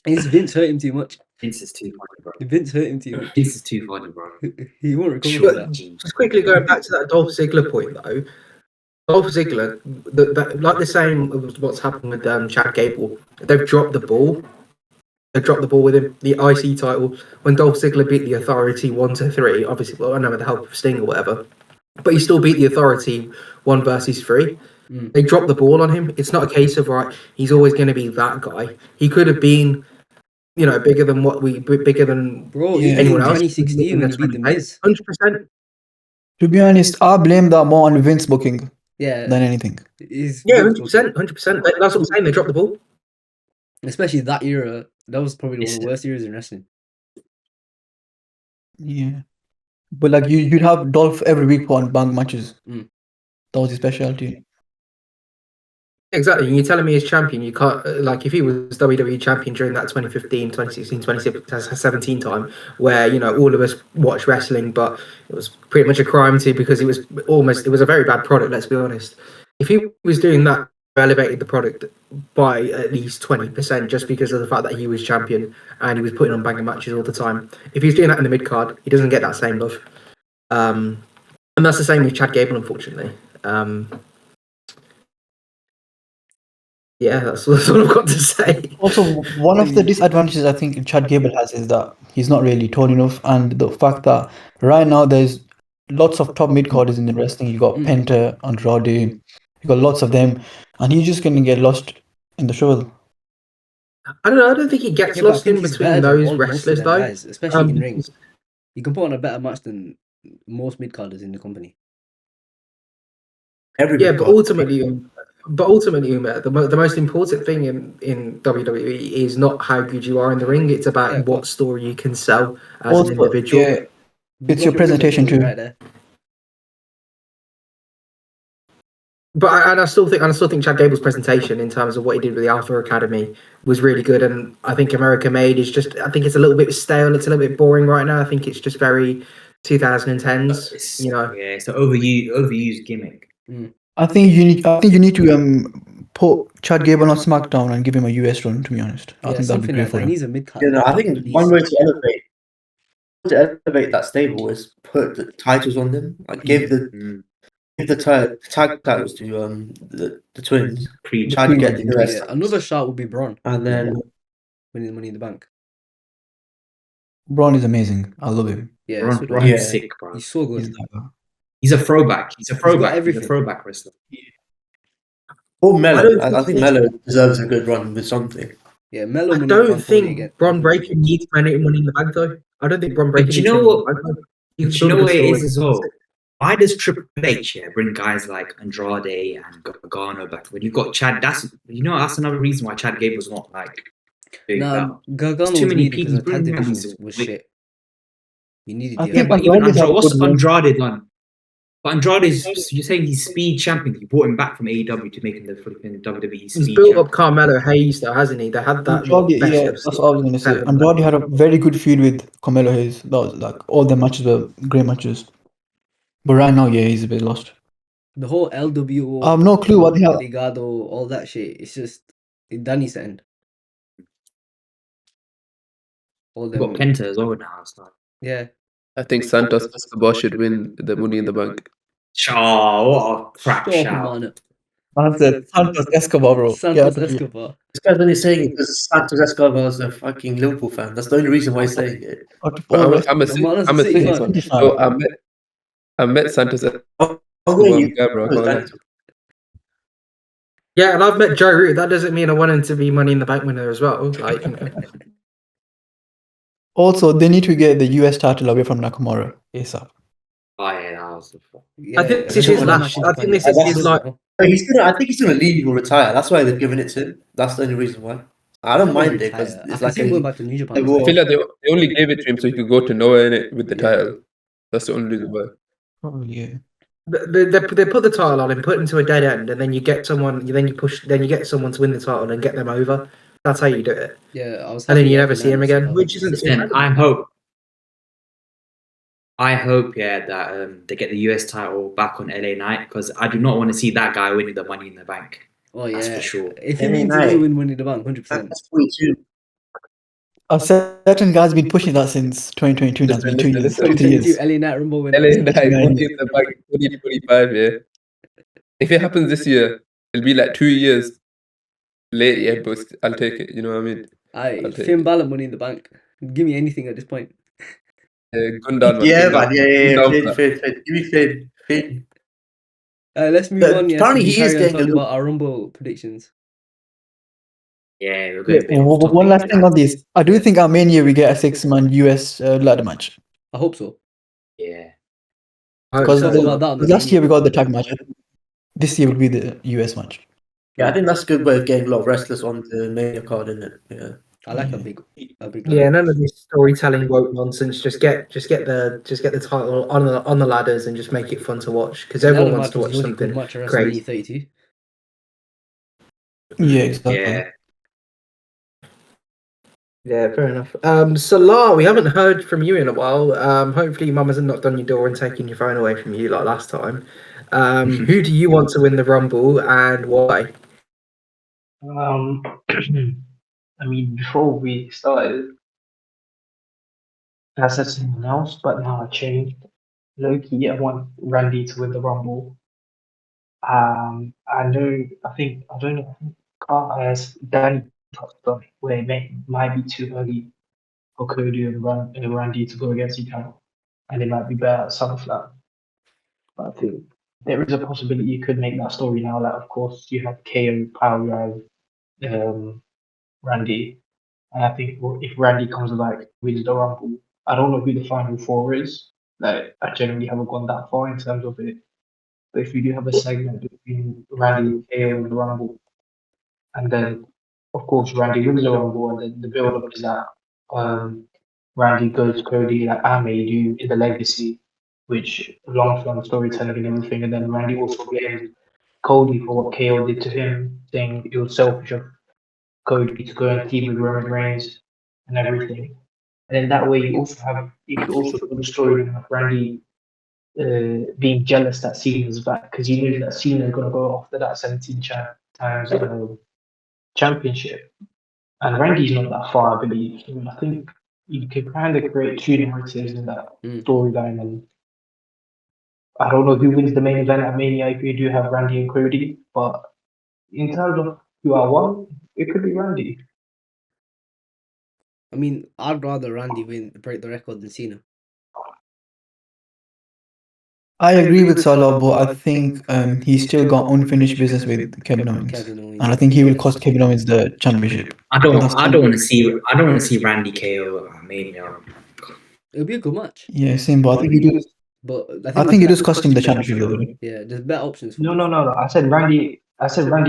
Is Vince hurt him too much? Vince is too funny, bro. Vince hurt him too much. Vince is too funny, bro. He won't recover Sure. from that. Just quickly going back to that Dolph Ziggler point, though. Dolph Ziggler, like the same as what's happened with Chad Gable. They've dropped the ball. They dropped the ball with him. The IC title when Dolph Ziggler beat the Authority 1-3. Obviously, well, I know with the help of Sting or whatever, but he still beat the Authority 1 versus 3. They dropped the ball on him. It's not a case of right. He's always going to be that guy. He could have been, you know, bigger than Bro, Yeah. even anyone else. 2016 when he beat the Miz. 100%. To be honest, I blame that more on Vince booking Yeah. than anything. Is Yeah, Vince booking. 100%. That's what I'm saying. They dropped the ball. Especially that era. That was probably one of the worst eras in wrestling. Yeah. But like you'd have Dolph every week for on bang matches. Mm. That was his specialty. Exactly. And you're telling me as champion, you can't, like, if he was WWE champion during that 2015, 2016, 2017 time, where, you know, all of us watched wrestling, but it was pretty much a crime to because it was a very bad product, let's be honest. If he was doing that, elevated the product by at least 20% just because of the fact that he was champion and he was putting on banger matches all the time. If he's doing that in the mid card, he doesn't get that same love. And that's the same with Chad Gable, unfortunately. Yeah, that's all I've got to say. Also, one of the disadvantages I think Chad Gable has is that he's not really tall enough, and the fact that right now there's lots of top mid carders in the wrestling. You got Penta, Andrade, you got lots of them, and he's just gonna get lost in the shuffle. I don't know. I don't think he gets Yeah, but I lost think in he's between better than those most of wrestlers, them though. guys, especially in ring. because- You can put on a better match than most mid carders in the company. Yeah, but ultimately, Umar, the most important thing in WWE is not how good you are in the ring. It's about Yeah, of what course. story you can sell as Also, an individual. yeah, it's your presentation too. Right there. But I still think Chad Gable's presentation in terms of what he did with the Alpha Academy was really good, and I think America Made is just. I think it's a little bit stale. It's a little bit boring right now. I think it's just very 2010s. You know. Yeah, it's an overused gimmick. I think you need to put Chad Gable on SmackDown and give him a US run. To be honest, I Yeah, think that'd be something great like for that. He him. needs a mid card. You know, I at think least. one way to elevate that stable is put the titles on them. Like give the tag titles to the twins. Creed. Try to get the US Yeah, another shot would be Braun and then winning the Money in the Bank. Braun is amazing. I love him. Yeah, Ron, so do Ron's I. Yeah. sick, bro. He's so good. He's like that. He's a throwback. He's a everything. throwback wrestler. or Mello. I don't I think Mello deserves a good run with something. Yeah, Mellow I Money in the don't Bank probably think again. Braun Breaker needs Money in the Bank though. I don't think Braun But Breaker you needs know Money in what? the Bank. He But can you know build a what it good is story. as well? Why does Triple H bring guys like Andrade and Gargano back when you've got Chad? That's another reason why Chad Gable's not like doing Nah, well. Gargano Too was many needed because people the tag bring back division these was big- shit. You needed I the think Yeah, other. but even Andrade's had a what's good run. Andrade done? But Andrade's, you're saying he's speed champion. You brought him back from AEW to make him the flipping WWE He's speed built champion. up Carmelo Hayes though, hasn't he? They had that Andrade, best yeah, of that's what I was gonna say. seven. Andrade had a very good feud with Carmelo Hayes. That was like all the matches were great matches. But right now, yeah, he's a bit lost. The whole LWO, I have no clue what the hell. Ligado, all that shit. It's just Danny's end. All You've got them, Penta as well now. It's like, yeah. I think Santos Escobar should win the Money in the Bank. oh, what a crap Stop him, shout. man. Man said Santos Escobar, bro. Santos Get out of here. Escobar. This guy's only saying it because Santos Escobar is a fucking Liverpool fan. That's the only reason why he's saying it. Out of But all rest, I'm a I'm a City City fan. fan. City fan. So I met Santos Escobar Oh, on wait, you camera. I can't lie. Yeah, and I've met Joe Root. That doesn't mean I want him to be Money in the Bank winner as well. Like, you know. Also, they need to get the US title away from Nakamura ASAP. Oh yeah, that was. Yeah, I think this that's is his what last. I'm I think this That's is his just- like. I think he's gonna leave or retire. That's why they've given it to him. That's the only reason why. I don't mind it because I it's can like see him going back to New Japan. war. I feel like they only gave it to him so he could go to nowhere in it with the Yeah. title. That's the only reason why. Probably, yeah. They put the title on him, put him to a dead end, and then you get someone. Then you get someone to win the title and get them over. That's how you do it. Yeah, I was. And then happy you after never see him that, again, so- which isn't too Listen, bad. I hope, yeah, that they get the US title back on LA Knight because I do not want to see that guy winning the Money in the Bank. Oh yeah, That's for sure. If he LA wins, he Knight. will win Money in the Bank, 100%. That's 42. A certain guy's been pushing that since 2022. Now it's been 2 years, Listen. 2 3 years. LA Knight Rumble winner. LA Knight Yeah. Money in the Bank 2025, yeah. If it happens this year, it'll be like 2 years late, yeah, but I'll take it. You know what I mean? I'll take Finn it. Balor Money in the Bank. Give me anything at this point. Gun down, man. Yeah, gun down. man. Yeah. Gun down, Finn. Give me Finn. Let's move But on. Yes, apparently we he is carry on getting a talking little- about our Rumble predictions. Yeah, we're going a bit One off topic last with thing that. on this. I do think Armenia we get a 6-man US ladder match. I hope so. Yeah. Because talk about that on the last menu. year we got the tag match. This year will be the US match. Yeah, I think that's a good way of getting a lot of wrestlers on the Mania card, isn't it? Yeah. I like a Yeah. big. Yeah, none of this storytelling woke nonsense. Just get the title on the ladders and just make it fun to watch because everyone wants to watch something Much great. WrestleMania 32. Yeah, exactly. Yeah. Yeah, fair enough. Salah, we haven't heard from you in a while. Hopefully, Mum hasn't knocked on your door and taken your phone away from you like last time. Who do you want to win the Rumble and why? I mean, before we started, I said someone else, but now I changed. Loki, I want Randy to win the Rumble. I think Carl has Danny touched on it, where it might be too early for Cody and Randy to go against each other, and it might be better at SummerSlam. But I think there is a possibility you could make that story now. Like, of course, you have KO, Power Drive, Randy. And I think if Randy comes back, wins the Rumble, I don't know who the final four is. Like, I generally haven't gone that far in terms of it. But if you do have a segment between Randy, KO, and the Rumble, and then, of course, Randy wins the Rumble, and then the build up is that Randy goes Cody, like I may do in the Legacy, which long term storytelling and everything. And then Randy also blames Cody for what KO did to him, saying it was selfish of Cody to go and team with Roman Reigns and everything. And then that way you could also put the story of Randy being jealous that Cena's back because he knows that Cena's gonna go after that 17 times championship. And Randy's not that far, I believe. So I think you could kind of create two narratives in that storyline. And I don't know who wins the main event at Mania if you do have Randy and Cody, but in terms of who I want, it could be Randy. I mean, I'd rather Randy break the record than Cena. I agree with Salah, but I think he's still got unfinished business with Kevin Owens, and I think he will cost Kevin Owens the championship. I don't want to see Randy KO at Mania. It'll be a good match. Yeah, same. But I think he does. But I think it does cost him the championship, though. Yeah, there's better options. For No. I said Randy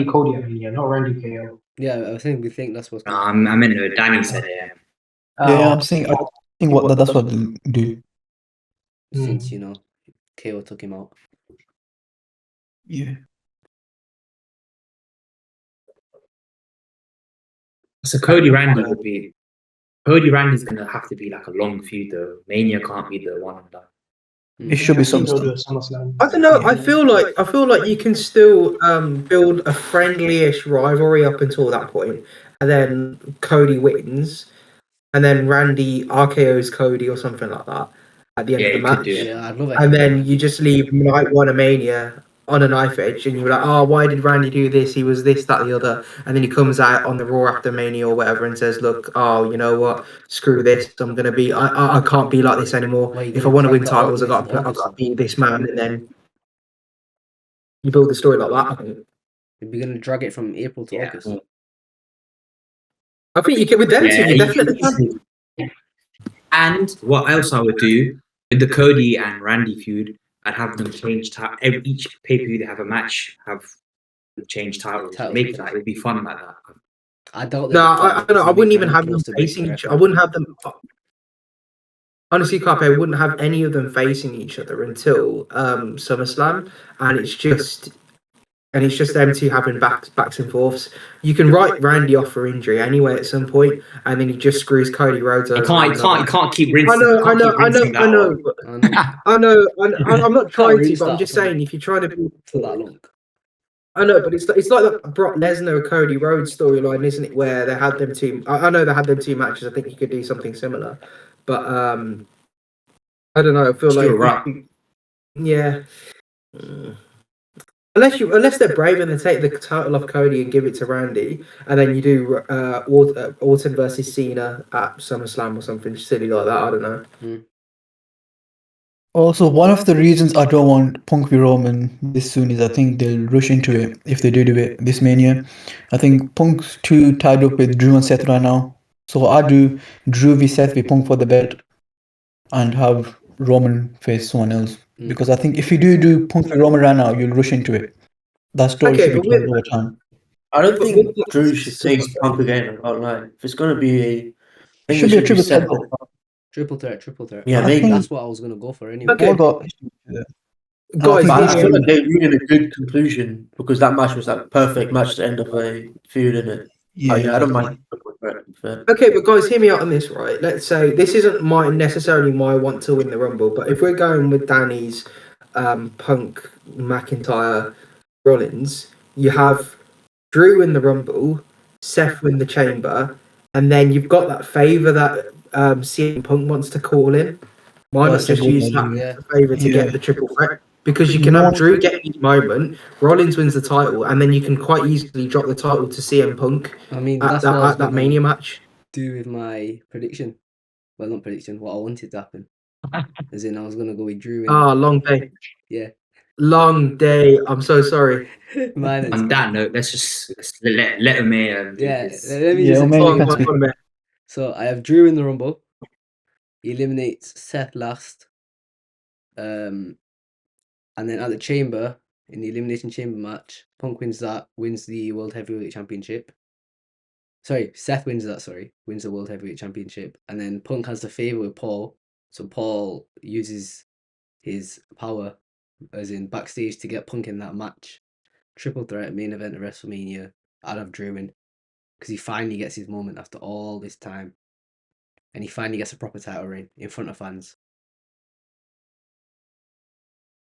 Cody at Mania, not Randy KO. Yeah, I think we think that's what's. No, I meant no. Danny said it. Yeah, I'm saying. I think that's what they'll do. Since KO took him out. Yeah. So Cody Randy's gonna have to be like a long feud though. Mania can't be the one and done. It should be some Go stuff. to SummerSlam. I don't know. I feel like you can still build a friendly-ish rivalry up until that point, and then Cody wins, and then Randy RKO's Cody or something like that at the end of the Yeah, you could match. do it. Yeah, I'd love it. And then you just leave night one of Mania on a knife edge, and you were like, oh, why did Randy do this? He was this, that, the other, and then he comes out on the Raw after Mania or whatever and says, look, oh, you know what? Screw this. I'm gonna be. I can't be like this anymore. Why you If I gonna want to drag win that all titles, the way to I've August, got to beat this man, and then you build the story like that. I think. You're gonna drag it from April to Yeah. August. I think you can with them two. You definitely can. And what else I would do with the Cody and Randy feud, I'd have them change each pay per view they have a match, have them change titles. Make it like it would be fun like that. I doubt. No, I wouldn't even have them close to breaking facing the each. I record. wouldn't have them. Honestly, Carpe, I wouldn't have any of them facing each other until SummerSlam, and it's just them two having backs and forths. You can write Randy off for injury anyway at some point, and then he just screws Cody Rhodes over. You can't keep rinsing. I know. I know. I'm not trying to, rinse but I'm that just for- saying if you're trying to be for that long. I know, but it's like the Brock Lesnar Cody Rhodes storyline, isn't it? Where they had them two. I know they had them two matches. I think you could do something similar, but I don't know. I feel Still like right. yeah. Unless they're brave and they take the title off Cody and give it to Randy, and then you do Orton versus Cena at SummerSlam or something silly like that. I don't know. Also, one of the reasons I don't want Punk v Roman this soon is I think they'll rush into it if they do it this Mania. I think Punk's too tied up with Drew and Seth right now. So I do Drew v Seth v Punk for the belt and have Roman face someone else. Because I think if you do Punk v Roman right now, you'll rush into it. That story Okay, should be but told over time. I don't But think with- Drew should face Punk again. I can't lie. If it's gonna be It should be a triple threat. Triple threat. Yeah, I maybe. think- That's what I was gonna go for anyway. Okay. All got- Guys, I But I think- feel like they needed a good conclusion because that match was like perfect match to end of a feud, in it? Yeah, I don't exactly. mind. Triple threat, but- Okay, but guys, hear me out on this, right? Let's say this isn't necessarily my want to win the Rumble, but if we're going with Danny's Punk, McIntyre, Rollins, you have Drew in the Rumble, Seth win the Chamber, and then you've got that favour that CM Punk wants to call in. Why not That's a just good use idea. that Yeah. favour to Yeah. get the triple threat? Because you can have Drew get each moment, Rollins wins the title, and then you can quite easily drop the title to CM Punk I mean, at that's what I was that gonna Mania match. do with my prediction. Well, not prediction. What I wanted to happen. As in, I was gonna go with Drew. Ah, long day. Yeah. Long day. I'm so sorry. Mine is- On that note, let's let him do yeah. his. Let me Yeah, just Omega explain. can Go speak. on, man. So I have Drew in the Rumble. He eliminates Seth last. And then at the Chamber, in the Elimination Chamber match, Punk wins the World Heavyweight Championship. Sorry, Seth wins that, wins the World Heavyweight Championship. And then Punk has the favour with Paul. So Paul uses his power, as in backstage, to get Punk in that match. Triple threat, main event of WrestleMania. I'd have Drew in. Because he finally gets his moment after all this time. And he finally gets a proper title reign in front of fans.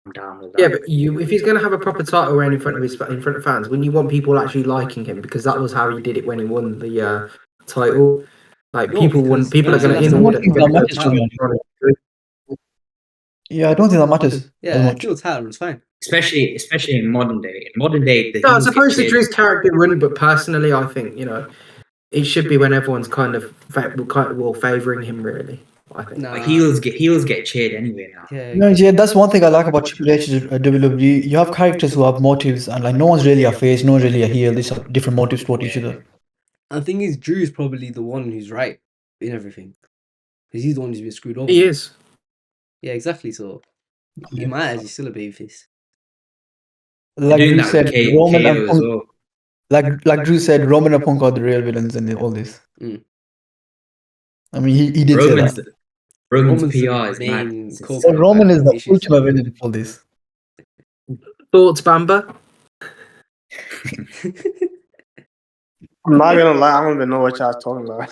I'm down with that. Yeah, but if he's going to have a proper title reign in front of fans, wouldn't you want people actually liking him? Because that was how he did it when he won the title. Like No, people because are going to that's in the order. one thing that matters to me. Yeah, I don't think that matters Yeah, as I much. feel title is fine. Especially in modern day. In modern day, the No, I heels suppose get the cheered. Drew's character wouldn't, but personally, I think it should be when everyone's kind of favouring him. Really, I think. Nah. But heels get cheered anyway now. Yeah, Yeah, that's one thing I like about Triple H WWE. You have characters who have motives, and like no one's really a face, no one's really a heel. These have different motives toward each other. And the thing is, Drew is probably the one who's right in everything. Because he's the one who's been screwed over. He is. Yeah, exactly. So, he might as he's still a babyface. Like Doing Drew that said, with KO Roman and as Punk. well. Like Drew said, Roman and Punk are the real villains in all this. Mm. I mean, he did say Roman's that. Roman's Roman's the PR is main mad. culprit. So Roman is the Issues. ultimate villain in all this. Thoughts, Bamba? I'm not gonna lie, I don't even know what y'all talking about.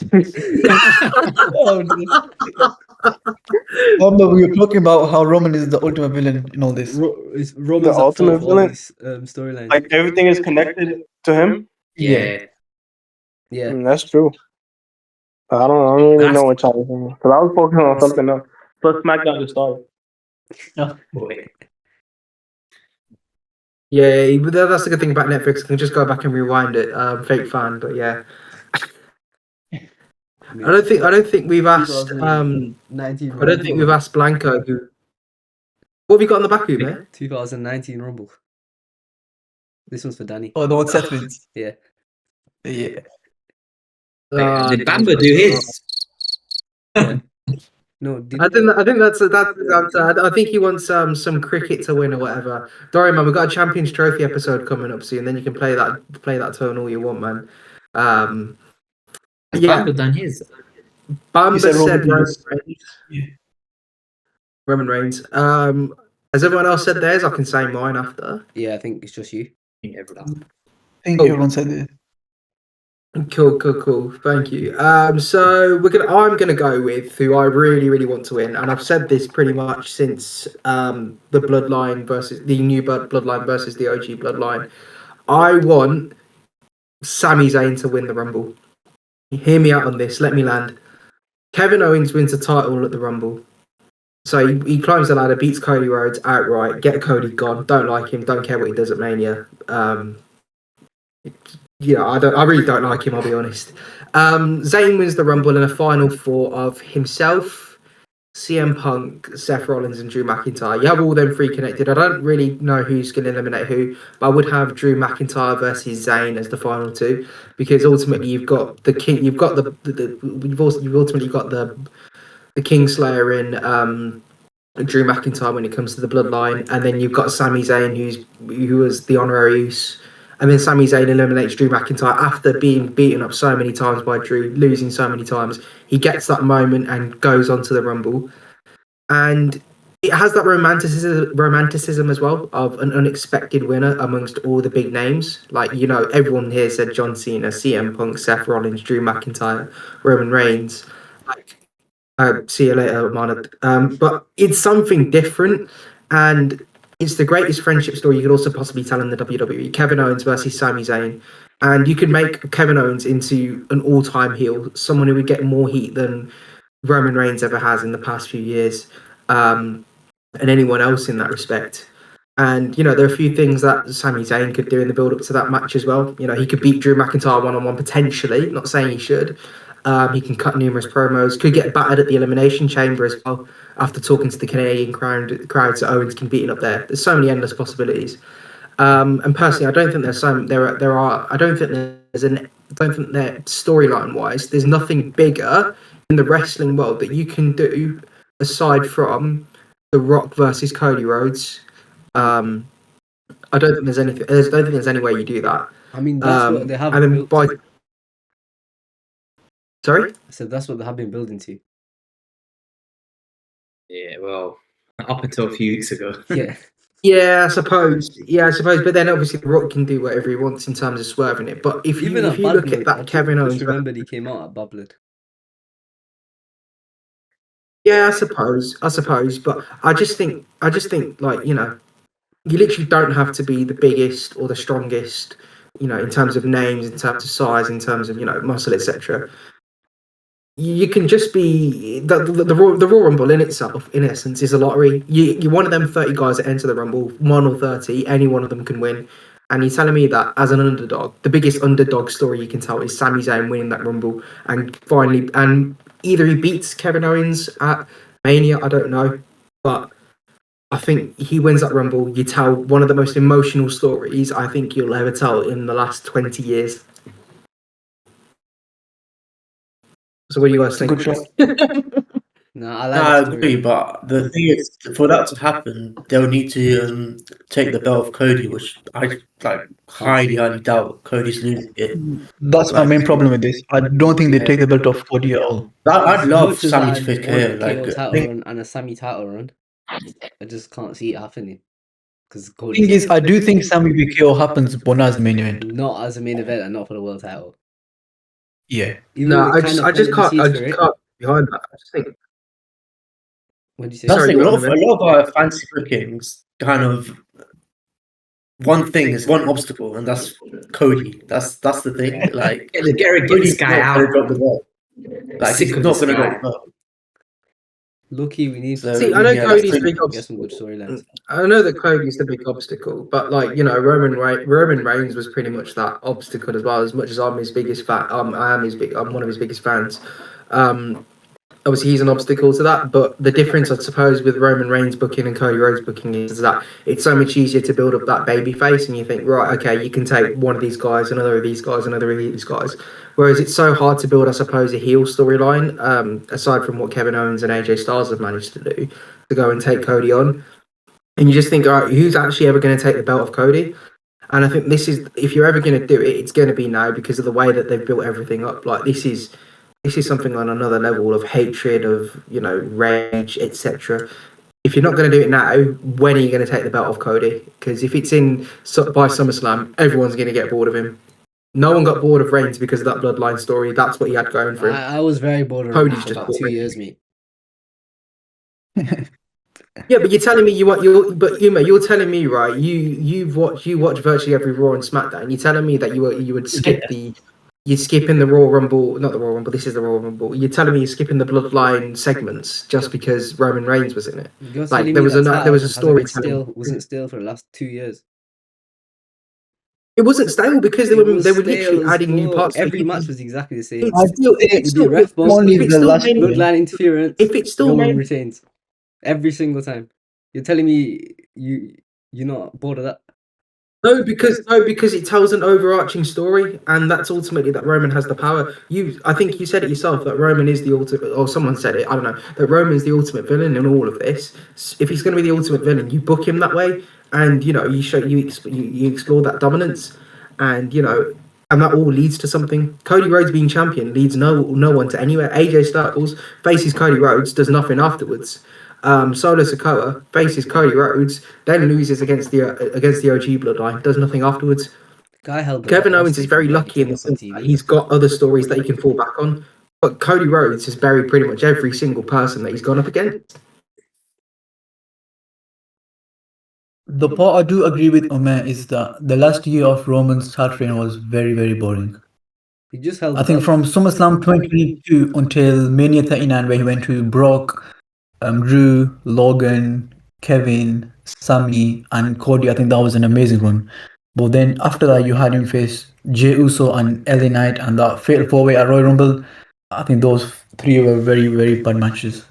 But we were talking about how Roman is the ultimate villain in all this. It's Roman's The at fault ultimate for all villain? these storylines. Like everything is connected to him. Yeah. Yeah. That's true. I don't really That's- know what y'all are saying because I was focusing on something else. Plus, SmackDown just started. Boy. Yeah, that's the good thing about Netflix. I can just go back and rewind it. Fake fan, but yeah. I don't think we've asked. I 2019 don't think we've asked Blanco. What have you got on the back of you, mate? 2019 Rumble. This one's for Danny. Oh, the one Seth wins. Yeah. Yeah. Did Bamba do his? No, I think that's the answer. I think he wants some cricket to win or whatever. Don't worry, man. We've got a Champions Trophy episode coming up soon. Then you can play that tone all you want, man. Has Yeah. Bamba done his? Bamba said said Roman Roman Reigns. Has everyone else said theirs? I can say mine after. Yeah, I think it's just you. I think Oh. everyone said it. Cool. Thank you. So I'm gonna go with who I really, really want to win, and I've said this pretty much since the Bloodline versus the new Bloodline versus the OG Bloodline. I want Sami Zayn to win the Rumble. Hear me out on this. Let me land. Kevin Owens wins the title at the Rumble. So he climbs the ladder, beats Cody Rhodes outright. Get Cody gone. Don't like him. Don't care what he does at Mania. I really don't like him. I'll be honest. Zayn wins the Rumble in a final four of himself, CM Punk, Seth Rollins, and Drew McIntyre. You have all them three connected. I don't really know who's going to eliminate who, but I would have Drew McIntyre versus Zayn as the final two, because ultimately you've got the king. You've got you've ultimately got the Kingslayer in Drew McIntyre when it comes to the Bloodline, and then you've got Sami Zayn who was the honorary use. And then Sami Zayn eliminates Drew McIntyre after being beaten up so many times by Drew, losing so many times. He gets that moment and goes on to the Rumble. And it has that romanticism as well of an unexpected winner amongst all the big names. Like, everyone here said John Cena, CM Punk, Seth Rollins, Drew McIntyre, Roman Reigns. See you later, Marnard. But it's something different, and it's the greatest friendship story you could also possibly tell in the WWE. Kevin Owens versus Sami Zayn. And you could make Kevin Owens into an all-time heel, someone who would get more heat than Roman Reigns ever has in the past few years, and anyone else in that respect. And, there are a few things that Sami Zayn could do in the build-up to that match as well. He could beat Drew McIntyre one-on-one potentially, not saying he should. He can cut numerous promos, could get battered at the Elimination Chamber as well after talking to the Canadian crowd, so Owens can beat him up there. There's so many endless possibilities. And personally, I don't think there's I don't think that storyline wise, there's nothing bigger in the wrestling world that you can do aside from The Rock versus Cody Rhodes. I don't think there's anything. I don't think there's any way you do that. I mean, that's what they have and then built to. Sorry? I said that's what they have been building to. Yeah, well, up until a few weeks ago. Yeah. Yeah, I suppose. But then obviously The Rock can do whatever he wants in terms of swerving it. But if you look at that Kevin Owens, just remembered he came out at Bad Blood. Yeah, I suppose. But I just think like, you literally don't have to be the biggest or the strongest, in terms of names, in terms of size, in terms of, muscle, etc. You can just be the Royal Rumble in itself, in essence, is a lottery. You're one of them 30 guys that enter the Rumble, 1 or 30, any one of them can win. And you're telling me that as an underdog, the biggest underdog story you can tell is Sami Zayn winning that Rumble and finally, and either he beats Kevin Owens at Mania, I don't know, but I think he wins that Rumble. You tell one of the most emotional stories I think you'll ever tell in the last 20 years. So what do you guys think? Good shot. No, I I like agree, but the thing is, for that to happen, they'll need to take the belt of Cody, which I highly doubt Cody's losing it. That's my main problem with this. I don't think they take the belt off Cody at all. I'd love As much as Sami I to face want KO. KO title run and a Sami title run, I just can't see it happening. Because The thing is, I do think Sami VKO happens as the main event. not as a main event and not for the world title. Yeah. Even No, though I they kind of just planted the can't. seeds I for just it. can't behind that. I just think. What do you say? That's the Sorry, thing. go A on, lot of our fancy bookings kind of one thing is one obstacle, and that's Cody. That's the thing. Like, Get the Garrett Cody's guy not out. going to drop the belt. Like, Sick he's of not this going to guy. drop the belt. Lucky we need So, to See, I know yeah, Cody's that's big get some good storylines. I know that Cody's the big obstacle, but like Roman Reigns was pretty much that obstacle as well. As much as I'm his biggest fan, I'm one of his biggest fans. Obviously, he's an obstacle to that. But the difference, I suppose, with Roman Reigns booking and Cody Rhodes booking is that it's so much easier to build up that baby face, and you think, right, okay, you can take one of these guys, another of these guys, another of these guys. Whereas it's so hard to build, I suppose, a heel storyline. Aside from what Kevin Owens and AJ Styles have managed to do, to go and take Cody on. And you just think, all right, who's actually ever going to take the belt off Cody? And I think this is, if you're ever going to do it, it's going to be now because of the way that they've built everything up. Like this is something on another level of hatred, of rage, etc. If you're not going to do it now, when are you going to take the belt off Cody? Because if it's by SummerSlam, everyone's going to get bored of him. No one got bored of Reigns because of that bloodline story. That's what he had going for him. I was very bored of Cody's him for just about 2 boring. years, mate. Yeah, but you're telling me you're telling me, right? You watch virtually every Raw and SmackDown. You're telling me that you would skip you're skipping the Royal Rumble, not the Royal Rumble. This is the Royal Rumble. You're telling me you're skipping the Bloodline segments just because Roman Reigns was in it. You're Like telling there me was that a title story. wasn't still for the last 2 years. It wasn't stable because they It were was literally stale as adding new fuck. parts. Every match was exactly the same. I feel It'd be a ref bump. only if it's the still last main- year. Bloodline interference. If it's still no one main- retains. Every single time. You're telling me you're not bored of that? No, because it tells an overarching story, and that's ultimately that Roman has the power. I think you said it yourself that Roman is the ultimate, or someone said it. I don't know that Roman's the ultimate villain in all of this. If he's going to be the ultimate villain, you book him that way, and you explore that dominance, and and that all leads to something. Cody Rhodes being champion leads no one to anywhere. AJ Styles faces Cody Rhodes, does nothing afterwards. Solo Sikoa faces Cody Rhodes, then loses against the OG Bloodline, does nothing afterwards. Guy held the Kevin belt Owens is hostage very for lucky in the everything sense on that TV. he's got other stories that he can fall back on. But Cody Rhodes has buried pretty much every single person that he's gone up against. The part I do agree with Omer is that the last year of Roman's start reign was very, very boring. He just held I the think belt. from SummerSlam 2022 until Mania 39, where he went to Brock, Drew, Logan, Kevin, Sami, and Cody. I think that was an amazing run. But then after that, you had him face Jey Uso and LA Knight and that fatal 4-way at Royal Rumble. I think those three were very, very bad matches.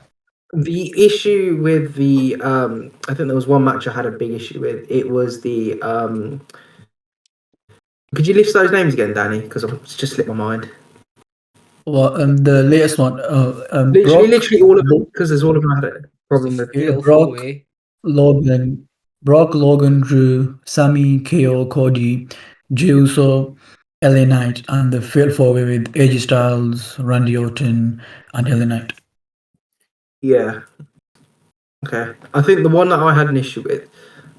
The issue with the I think there was one match I had a big issue with. It was the could you list those names again, Danny? Because it's just slipped my mind. Well, the latest one, Literally all of them, because there's all of them I had a problem with. Fatal Brock, four-way. Logan, Drew, Sami, KO, Cody, Jey Uso, LA Knight, and the fatal 4-way with AJ Styles, Randy Orton, and LA Knight. Yeah. Okay. I think the one that I had an issue with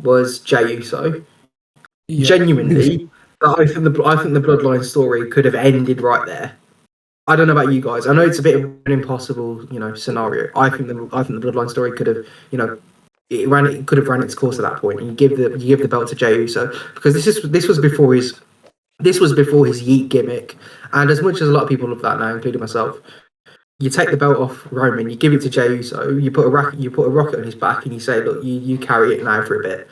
was Jey Uso. Yeah. Genuinely, I think the Bloodline story could have ended right there. I don't know about you guys. I know it's a bit of an impossible, scenario. I think the Bloodline story could have, it could have ran its course at that point, and you give the belt to Jey Uso because this was before his Yeet gimmick, and as much as a lot of people love that now, including myself, you take the belt off Roman, you give it to Jey Uso, you put a rocket on his back, and you say, look, you carry it now for a bit,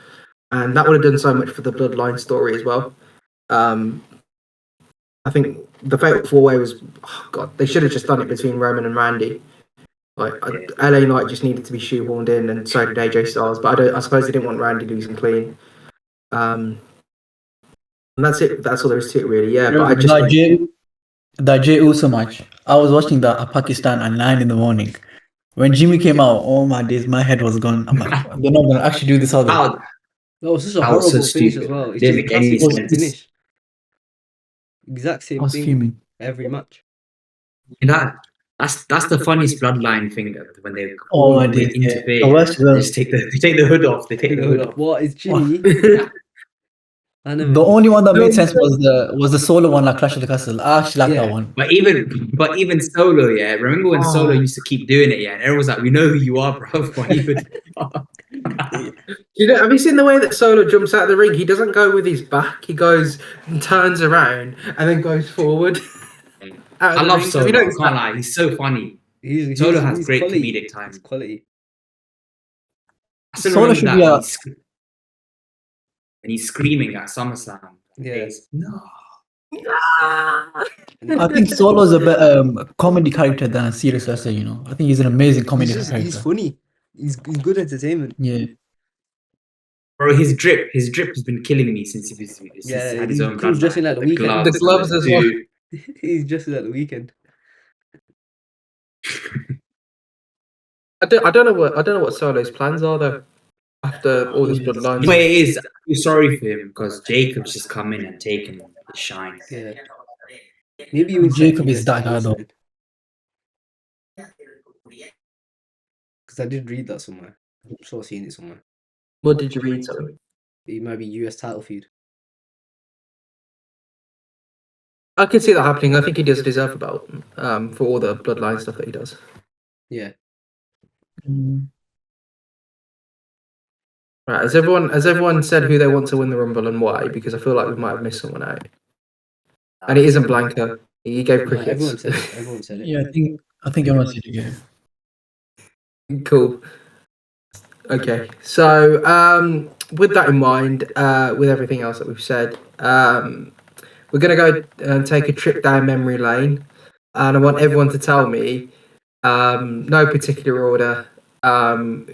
and that would have done so much for the Bloodline story as well. I think the Fatal 4-way was, they should have just done it between Roman and Randy. Like LA Knight just needed to be shoehorned in, and so did AJ Styles. But I suppose they didn't want Randy losing clean. And that's it. That's all there is to it, really. Yeah, but I just that Jey Uso match. I was watching that at Pakistan at 9 in the morning. When Jimmy came out, oh my days, my head was gone. I'm like, they're not gonna actually do this, are they? That That was such a That was so horrible finish as stupid. well. It's Didn't just make any classic sense. finish. Exact I same was thing fuming. every match. That's the funniest bloodline thing when they Oh my they days. Yeah. interfere. The worst They just take the hood off. They take the hood off. What is Jimmy? I never The only one that made sense was the solo one, like Clash of the Castle. I actually like Yeah. that one. But even Solo, yeah. Remember when Solo used to keep doing it, yeah? And everyone was like, "We know who you are, bro." Why you would- have you seen the way that Solo jumps out of the ring? He doesn't go with his back. He goes and turns around and then goes forward. I love Solo. I Have you noticed can't that? lie. He's so funny. Solo has he's great quality. comedic timing. It's quality. I still Solo remember should that be when he's screaming at SummerSlam. Yeah. No. I think Solo's a better comedy character than a serious wrestler. You know, I think he's an amazing comedy character. He's funny. He's good entertainment. Yeah. Bro, his drip has been killing me since he had his own he was dressing like the weekend. The gloves as well. Dude, He's dressing like the weekend. I don't know what Solo's plans are though. After all this bloodlines. you know what it is? I feel sorry for him because Jacob's just come in and taken the shine. Yeah. Maybe you Jacob is that guy though. Because I did read that somewhere. I'm sure I've seen it somewhere. What did you read? Sorry. It might be US title feud. I could see that happening. I think he does deserve a belt for all the bloodline stuff that he does. Yeah. Right, has everyone said who they want to win the Rumble and why? Because I feel like we might have missed someone out. And it isn't Blanca. He gave No, crickets. everyone said it. Everyone said it. Yeah, I think everyone said it. Yeah. Cool. Okay, so with that in mind, with everything else that we've said, we're gonna go and take a trip down memory lane, and I want everyone to tell me, no particular order,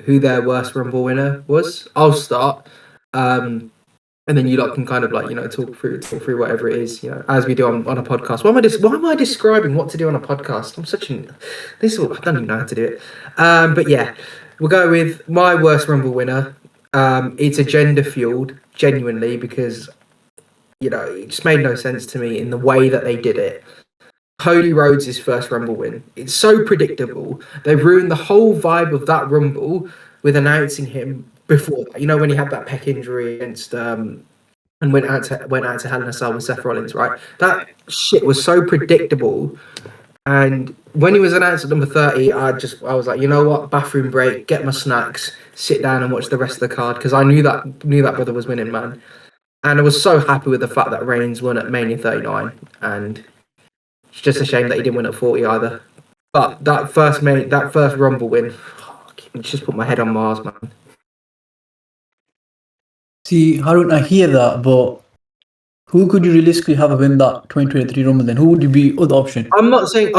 who their worst Rumble winner was. I'll start, and then you lot can kind of like talk through whatever it is, as we do on a podcast. Why am I describing what to do on a podcast? I don't even know how to do it. But yeah, we'll go with my worst Rumble winner. It's a gender fueled, genuinely, because it just made no sense to me in the way that they did it. Cody Rhodes' first Rumble win. It's so predictable. They've ruined the whole vibe of that Rumble with announcing him before that. When he had that pec injury against and went out to Hell in a Cell with Seth Rollins, right? That shit was so predictable. And when he was announced at number 30, I was like, you know what? Bathroom break, get my snacks, sit down and watch the rest of the card, because I knew that brother was winning, man. And I was so happy with the fact that Reigns won at Mania 39, and it's just a shame that he didn't win at 40 either. But that first Rumble win, it just put my head on Mars, man. See, Harun, I hear that, but who could you realistically have win that 2023 Rumble then? Who would be other option? I'm not saying he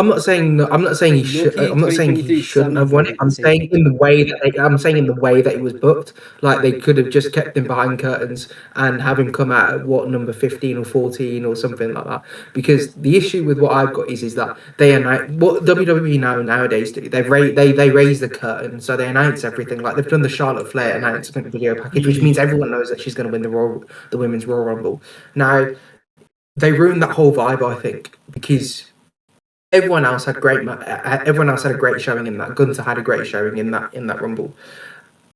should. I'm not saying he shouldn't have won it. I'm saying in the way that it was booked. Like, they could have just kept him behind curtains and have him come out at number 15 or 14 or something like that. Because the issue with what I've got is that they announce what WWE nowadays do. They raise the curtain, so they announce everything. Like, they've done the Charlotte Flair announcement video package, which means everyone knows that she's going to win the Women's Royal Rumble. Now, they ruined that whole vibe, I think, because everyone else had a great showing in that. Gunther had a great showing in that Rumble.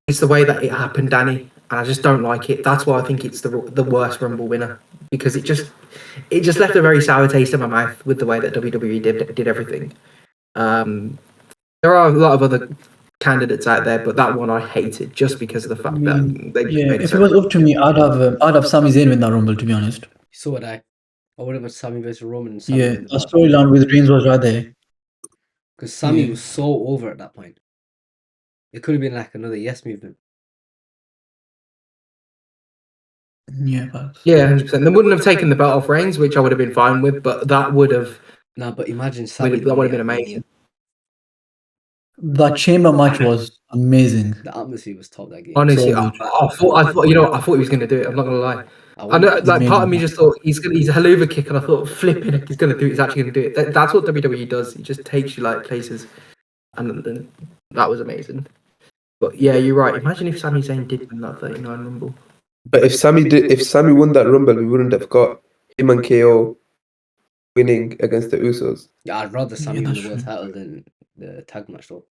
It's the way that it happened, Danny, and I just don't like it. That's why I think it's the worst Rumble winner, because it just left a very sour taste in my mouth with the way that WWE did everything. There are a lot of other candidates out there, but that one I hated just because of the fact that they just made if it was up to me, I'd have Sami Zayn win that Rumble, to be honest. So would I. I would have had Sammy versus Roman. And Sammy Yeah, the storyline with Reigns was right there. Because Sammy was so over at that point. It could have been like another Yes movement. Yeah, 100%. They wouldn't have taken the belt off Reigns, which I would have been fine with, but that would have. No, but imagine Sammy. That would have been amazing. That chamber match was amazing. The atmosphere was top that game. Honestly, So I good. thought he was going to do it. I'm not going to lie. I know, like, part of me just thought he's a haluva kick, and I thought, flipping it, he's going to do it. He's actually going to do it. That's what WWE does. He just takes you like places, and that was amazing. But yeah, you're right. Imagine if Sami Zayn did win that 39 Rumble. But if Sammy won that Rumble, we wouldn't have got him and KO winning against the Usos. Yeah, I'd rather Sammy win that's the world true. title than the tag match, though.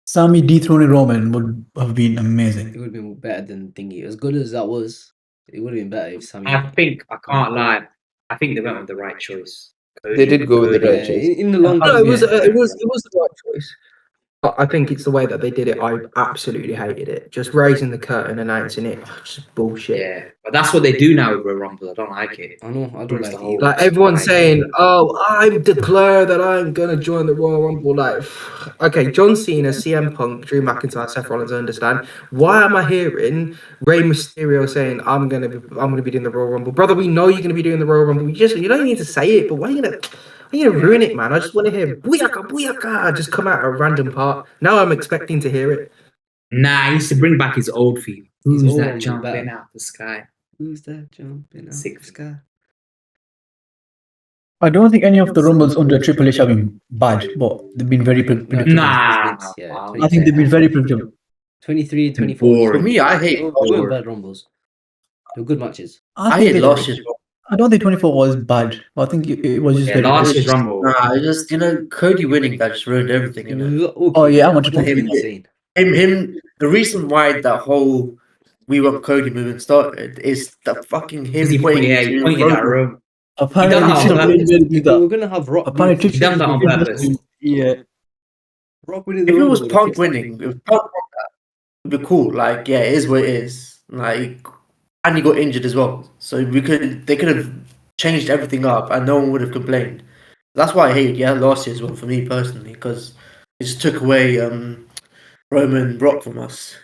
Sami dethroning Roman would have been amazing. It would have been better than Thingy. As good as that was, it would have been better if Sammy. I can't lie. I think they went with the right choice. They did go with the right choice. In the long No, run. it was the right choice. I think it's the way that they did it. I absolutely hated it. Just raising the curtain, announcing it, just bullshit. Yeah, but that's what they do now with Royal Rumble. I don't like it. I know, I don't Ruins like the it whole- either. Like everyone's Right. saying, "Oh, I declare that I'm gonna join the Royal Rumble." Like, okay, John Cena, CM Punk, Drew McIntyre, Seth Rollins. I understand. Why am I hearing Rey Mysterio saying I'm gonna be doing the Royal Rumble, brother? We know you're gonna be doing the Royal Rumble. You don't need to say it, but why are you gonna ruin it, man? I just want to hear booyaka, booyaka, just come out at a random part. Now I'm expecting to hear it. Nah, he used to bring back his old theme. His Who's old that one was jumping better. out the sky? Who's that jumping out Sick the thing. sky? I don't think any of the Rumbles under Triple H have been bad, but they've been very No, predictable. Nah, Vince, yeah, wow. I think they've been very predictable. 23, 24. For Boring. me, I hate. They weren't bad rumbles. They were good matches. I think hate they- last year's. I don't think 24 was bad. I think it was just Yeah, very last good. year's Rumble. Nah, it just Cody winning that just ruined everything. It You was know? okay. Oh, yeah, how much but you nothing think? insane. Him. The reason why that whole "We Want Cody" movement started is the fucking Because him he pointing pointed, he to pointed at Roman. Rome. Apparently, He done that on Triple H purpose. made him do If we were that. gonna have Rock Apparently, win, He done that on purpose. Yeah. Rock winning the If it Rumble was would have Punk fixed that. winning, if Punk won that, it'd be cool. Like, yeah, it is what it is. Like, and he got injured as well, so they could have changed everything up, and no one would have complained. That's why I hate last year's one for me personally, because it just took away Roman Brock from us.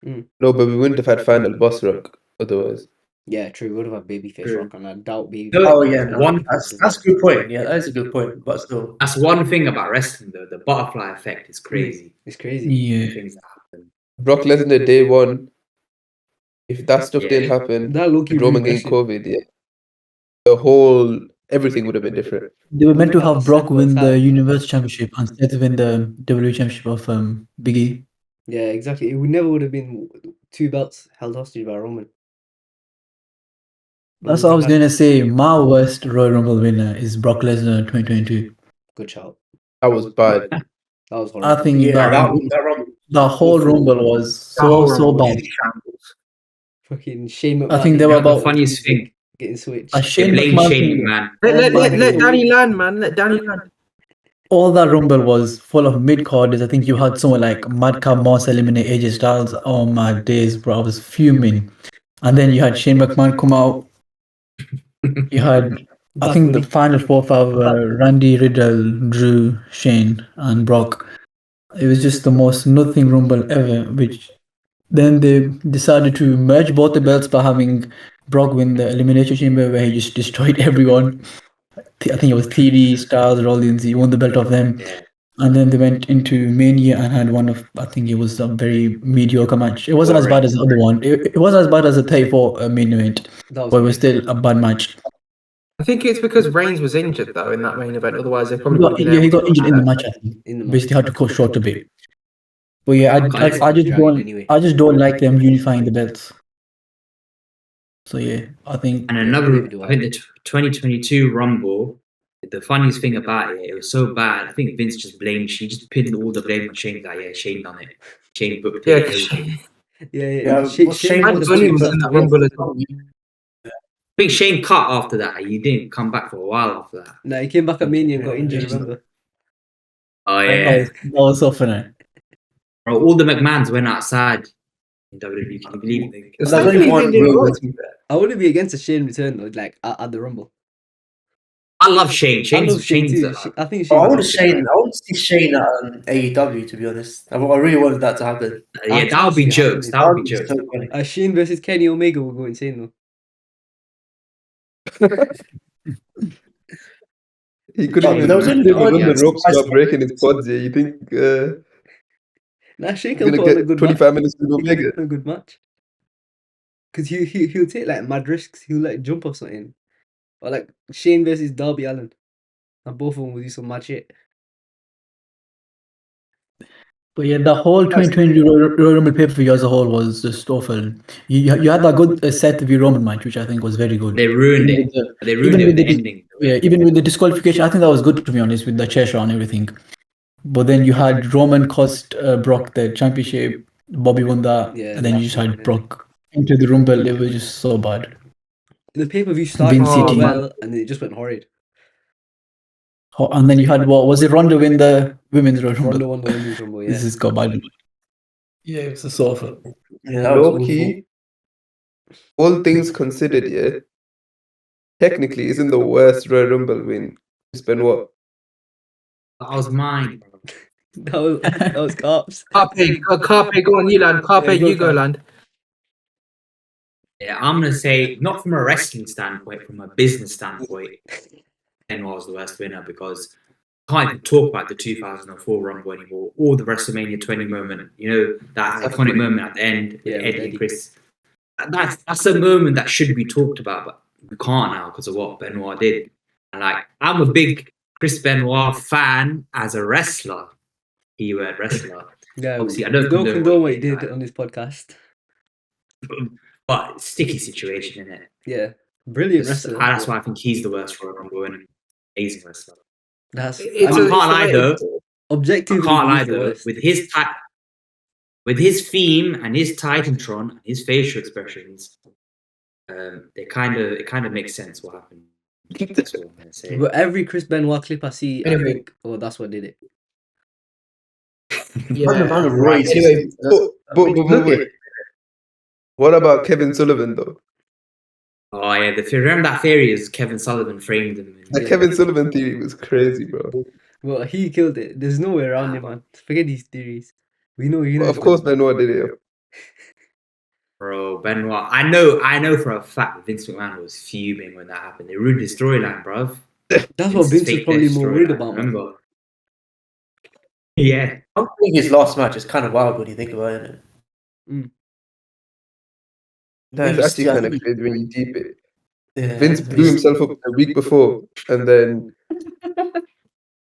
No, but we wouldn't have had final boss rock otherwise. Yeah, true. We would have had Babyface True. Rock, and I doubt Babyface. No, Oh yeah, Rock- one- that's a good point. Yeah, that is a good point. But still, That's one thing about wrestling, though. The butterfly effect is crazy. It's crazy. Yeah. Things that happen. Brock Lesnar day one. If that stuff Yeah. didn't happen, That low-key with Roman ruined getting COVID, yeah, the whole everything would have been different. They were meant to have Brock Seth win got the tired. Universe Championship and Seth win the WWE Championship of Big E. Yeah, exactly. It would never would have been 2 belts held hostage by Roman. That's what I was going to say. My worst Royal Rumble winner is Brock Lesnar 2022. Good shout. That was bad. That was I horrible. think that that Rumble. the whole Rumble was That whole so Rumble was bad. a shambles. Fucking Shane McMahon. I think there You were know, the about funniest thing, getting switched. a they Shane blame McMahon Shane thing. McMahon. Let Danny land, man. Let Danny land. All that Rumble was full of mid carders. I think you had someone like Madcap Moss eliminate AJ Styles. Oh my days, bro! I was fuming. And then you had Shane McMahon come out. You had, I think, the final four were Randy, Riddle, Drew, Shane, and Brock. It was just the most nothing Rumble ever. Which then they decided to merge both the belts by having Brock win the Elimination Chamber, where he just destroyed everyone. I think it was Theory, Styles, Rollins. He won the belt of them. Yeah. And then they went into Mania and had one of, I think it was a very mediocre match. It wasn't as bad as the other one. It wasn't as bad as the 34 main event, That but it was was still a bad match. I think it's because Reigns was injured though in that main event. Otherwise, they He probably would got, have been he able got to injured in the match, I think. in the match. Basically had to cut short a bit. But yeah, I just don't Anyway. I just don't like them unifying the belts. So yeah, I think And Yeah, another, neither do I I. think the 2022 Rumble, the funniest thing about it, it was so bad. I think Vince just blamed, she just pinned all the blame on Shane. Like, yeah, Shane done it. Shane booked Yeah, it. everything. Yeah. Yeah, Shane Shane had And the Bunny was best in the to win. Rumble as well. I think Shane cut after that. He didn't come back for a while after that. No, he came back at Mania and got injured, Yeah. remember? Oh, that yeah. was so funny. Bro, all the McMahons went outside in WWE. Can you believe it? It's There's like only he one didn't real work, to be fair. I wouldn't be against a Shane return though, like at the Rumble. I love Shane. I love Shane Shane's too. I think Shane. I want to see Shane at AEW. To be honest, I really wanted that to happen. yeah, that would be Actually, jokes. That would be jokes. So funny. Shane versus Kenny Omega will go insane though. He couldn't Oh, even there was only run one- the ropes I- without breaking his quads. Yeah, you think Nah, Shane he's can gonna put on a get good 25 match. minutes to He can Omega? put on a good match. Cause he'll take like mad risks. He'll like jump off something, or like Shane versus Darby Allin, and both of them will do some mad shit. But yeah, the whole 2020 Royal Rumble pay-per-view as a whole was just awful. You had that good Seth v Roman match, which I think was very good. They ruined Even it. with the- They ruined even it with with the the- ending. Yeah, even with the disqualification, I think that was good, to be honest, with the chair shot and everything. But then you had Roman cost Brock the championship. Bobby won that, Yeah, and then you just last had year, Brock into the Rumble. It was just so bad. The pay per view started Vince so City. well, and then it just went horrid. And then you had what was it? Ronda win the women's Royal Rumble. Ronda won the women's rumble. Yeah. This is got bad. Yeah, it was a sofa. Yeah, that was Low awful. key, all things considered, yeah, technically isn't the worst Royal Rumble win. Chris Benoit. That was mine. that was cops. Carpe, go on, you land. Carpe, Yeah, go you go Carpe. land. Yeah, I'm gonna say not from a wrestling standpoint, from a business standpoint, Benoit was the worst winner because I can't even talk about the 2004 Rumble anymore or the WrestleMania 20 moment. You know that iconic moment at the end with Yeah, with Eddie Eddie. and Chris. That's a moment that should be talked about, but we can't now because of what Benoit did. And like, I'm a big Chris Benoit fan as a wrestler. Keyword wrestler. Yeah, Obviously, I we don't don't condone condone what what he he did, did like- on this podcast. But sticky situation, isn't it? Yeah, brilliant wrestler. That's why I think he's the worst Royal Rumble winner. Amazing wrestler. That's It's I a- can't lie it's though. objectively I can't lie he's the though. worst. With his theme and his Titantron and his facial expressions, it kind of makes sense what happened. That's what I'm gonna say. But every Chris Benoit clip I see, I Anyway. think, oh, that's what did it. Yeah. Right. Anyway, But what about Kevin Sullivan though? Oh yeah, remember that theory is Kevin Sullivan framed him. The Kevin Sullivan theory was crazy, bro. Well, he killed it. There's no way around it, man. Forget these theories. We know you know. Well, of course, Benoit did it. Bro, Benoit. I know for a fact Vince McMahon was fuming when that happened. They ruined his storyline, bruv. That's what Vince was fake probably death more worried storyline, about, man. remember? Yeah. I think his last match is kind of wild when you think about it. That's actually kind of crazy when you deep it. Yeah. Vince blew himself up a week before, and then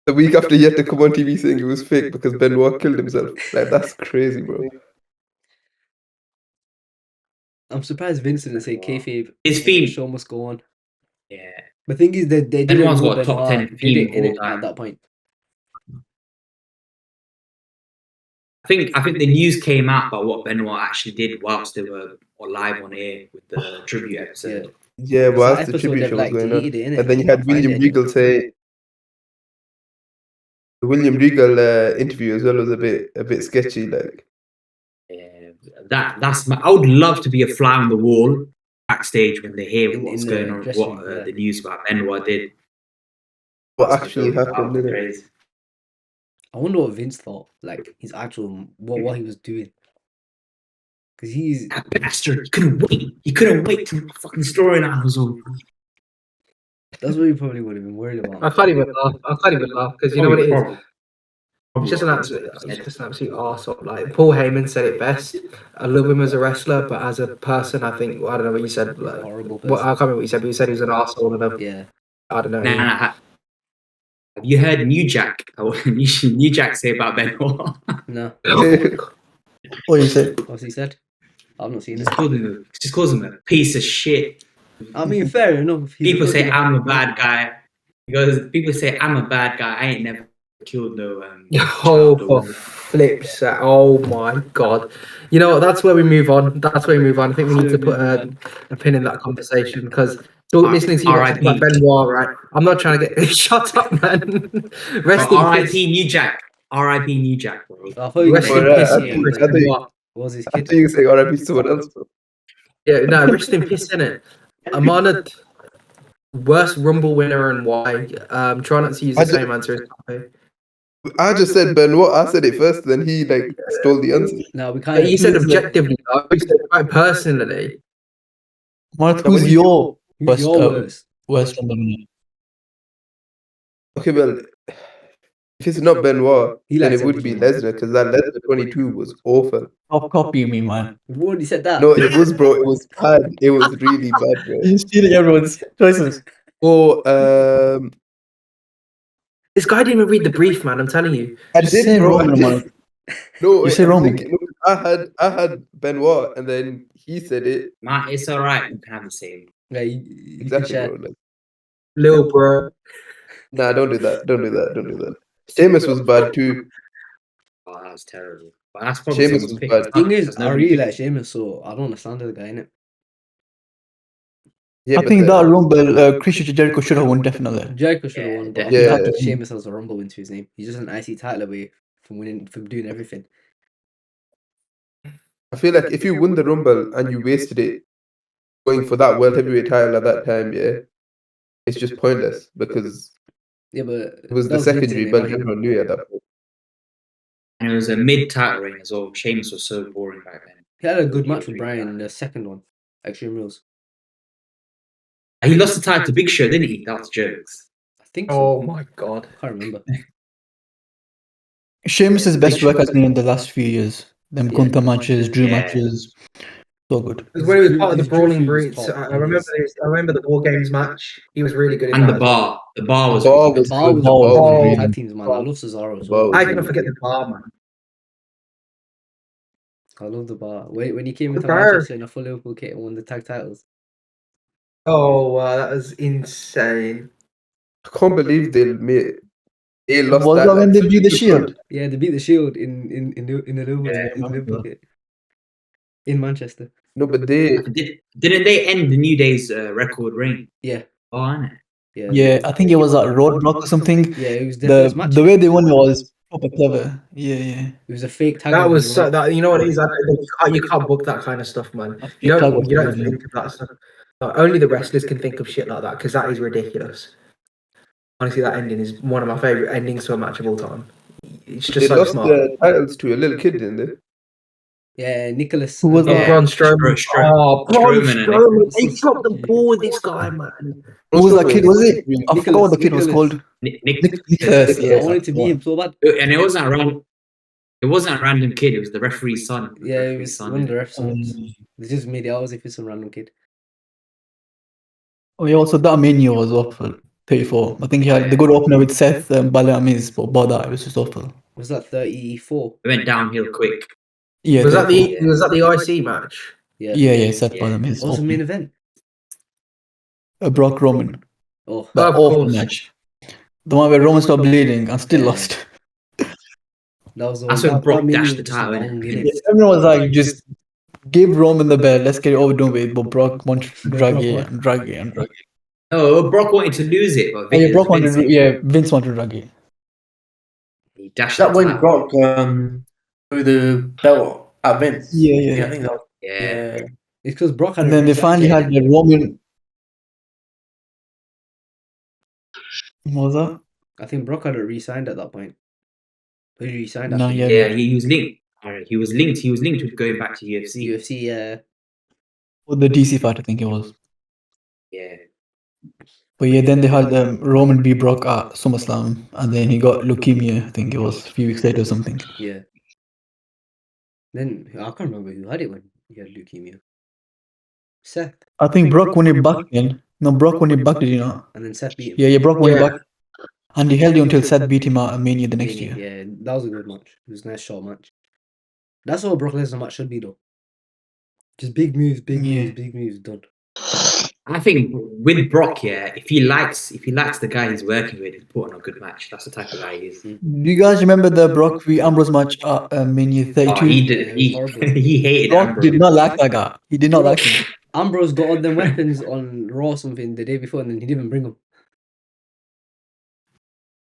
the week after he had to come on TV saying it was fake because Benoit killed himself. Like, that's crazy, bro. I'm surprised Vince didn't say kayfabe. His The theme. show must go on. Yeah. The thing is that they didn't Benoit's know got a top Benoit 10 did theme it of in all it time. at that point. I think the news came out about what Benoit actually did whilst they were live on air with the tribute episode. Yeah, That whilst the episode, tribute they've, show was like, going on. deleted it, innit? And then you You had can't find William it Regal say the William Regal interview as well was a bit sketchy. Like, Yeah, that's my. I would love to be a fly on the wall backstage when they hear In what's the going on, dressing what room, yeah. the news about Benoit did. what That's actually so happened, innit? crazy. I wonder what Vince thought, like his actual what he was doing. Because he's That bastard! He couldn't wait till the fucking storyline was over. that's what he probably would have been worried about. I can't even laugh because you know what it is. Probably. He's just an absolute arsehole. Like Paul Heyman said it best. I love him as a wrestler, but as a person, I think I don't know what you said. Like, Horrible what, I person. can't remember what you said. But you said he was an arsehole, and Yeah. I don't know. Nah. Have you heard New Jack? New Jack say about Benoit? No. What you say? What's he said? I've not seen it. Just calls him a piece of shit. I mean, fair enough. He's People say fucking- I'm a bad guy. Because people say I'm a bad guy. I ain't never killed no Oh, child or for woman. flips! Oh my god! You know what? That's where we move on. I think we need to put a pin in that conversation because listening to you talk R.I.P. about Benoit, right? I'm not trying to get shut up, man. Rest in R.I.P. peace. New Jack. R.I.P. New Jack, bro. I thought you Rest in Well, peace, I yeah, think- Chris I think- Benoit. was his I kid. think you say RIP to someone else, bro. Yeah, no, rest in peace, innit? I'm honored. Worst Rumble winner and why? Try not to use the same answer as Poppy. I just said Benoit. I said it first, then he stole the answer. No, we Yeah, can't. you said objectively, though. You said quite personally. Mark, who's your Who's your worst? worst Rumble winner? Okay, well, if it's not Benoit, He then likes it would be everything. Lesnar because that Lesnar 22 was awful. Copy me, man. We've already said that. No, it was, bro. It was bad. It was really bad, bro. You're stealing everyone's choices. Or This guy didn't even read the brief, man. I'm telling you. I Just did, say bro. Roman, man. No, You wait, say I'm Roman. thinking, look, I had Benoit, and then he said it Man, it's alright. You can have the same. Yeah, you can exactly, share. bro. Like, Lil bro. nah, don't do that. Don't do that. Don't do that. Sheamus was bad too. Oh, that was terrible. But that's probably Sheamus someone's was pick. bad. Thing is, There's I nobody really picked. like Sheamus, so I don't understand the guy in it. I think that Rumble, Chris Jericho should have won definitely. Jericho should have Yeah, won, but I definitely. think Yeah. Sheamus has a Rumble into his name. He's just an IC title away from doing everything. I feel like if you win the Rumble and you wasted it going for that World Heavyweight title at that time, yeah, it's just pointless because Yeah, but it was that the was secondary limited, belt not him. everyone knew at that point. And it was a mid-title reign as well. Sheamus was so boring back then. He had a good match with Brian in the second one, Extreme Rules. And he lost the title to Big Show, didn't he? That was jokes. I think so. Oh my god. I can't remember. Sheamus's best work has been in the last few years. Them Yeah. Gunther matches, Drew Yeah. matches, so good. It was when he was part of the His Drew Brawling feud was Brutes. top, I and remember his- I remember the War Games match. He was really good in And that the as well. bar. The bar was The bar The was bar good. was The bar one of was the really tag good. teams, man. I love Cesaro as The bar well. was How really can I forget the bar, man? I love the bar. When he came into bar. Manchester in a full Liverpool kit and won the tag titles. Oh wow, that was insane. I can't believe they lost Was that. that when like, they such beat a the good Shield? run. Yeah, they beat the Shield in the Liverpool, Yeah, in the Liverpool kit. In Manchester. No, but they Didn't they end the New Day's record reign? Yeah. Oh, innit? Yeah. Yeah, I think it was at Roadblock or something. Yeah, it was their first match. The way they won it was proper clever. Yeah, yeah. It was a fake tag. That on was the so Raw. that you know what it is. You can't book that kind of stuff, man. That You fake tag don't was you don't crazy. think of that stuff. Only the wrestlers can think of shit like that because that is ridiculous. Honestly, that ending is one of my favorite endings to a match of all time. It's just they so lost smart. the titles to a little kid, didn't they? Yeah, Nicholas. Who was Oh, that? Braun Strowman. Oh, Braun Strowman, Strowman. They dropped the ball with this guy, man. Who was that kid? Was it? I Nicholas, forgot what the kid was Nicholas. called. Nicholas. Yeah, I wanted to be him so bad. And it wasn't a random. It wasn't a random kid. It was the referee's son. Yeah, it Referee's was son, one of the innit? ref sons. They just made it out as if it's some random kid. Oh yeah, also that menu was awful. 34. I think he had the good opener with Seth and Balor Miz, but about that it was just awful. Was that 34? It went downhill quick. Yeah, Was that 34. the IC match? Yeah. Yeah, Seth Yeah. Balor Miz. What was the main event? Brock Roman. Oh, That Of awful course. match. The one where Roman stopped bleeding and still Yeah. lost. that was the That's one. when Brock menu dashed was the just title, long, innit? innit? Everyone was like, just give Roman the belt, let's get it over done with. But Brock wanted to drag it and drag it and drag it. Oh, Brock wanted to lose it, but Oh, yeah, Brock Vince, wanted to, yeah, Vince wanted to drag it. he dashed That the when title. Brock threw the belt at Vince. Yeah. I think that was, Yeah. yeah. It's because Brock had And a then they re-sign finally date. had the Roman. What was that? I think Brock had it re-signed at that point. Who did he re-signed No, after? yeah. Yeah, he was linked. He was linked. He was linked with going back to UFC. UFC, Or the DC fight, I think it was. Yeah. But yeah, then they had Roman beat Brock at SummerSlam, and then he got leukemia. I think it was a few weeks later or something. yeah. Then, I can't remember who had it when he had leukemia. Seth. I think Brock won it back then. No, Brock won it back, did he not? And then Seth beat him. Yeah, Brock won it Yeah. back. And he held it until Seth beat him at Mania the next Mania, year. Yeah, that was a good match. It was a nice short match. That's what a Brock Lesnar match should be, though. Just big moves, Yeah. big moves, done. I think with Brock, yeah, if he likes the guy he's working with, he's put on a good match. That's the type of guy he is. Do you guys remember the Brock v Ambrose match at Mania Oh, 32? he Yeah, did. it was horrible. He hated Brock Ambrose. did not like that guy. He did not like him. Ambrose got all them weapons on Raw or something the day before, and then he didn't even bring them.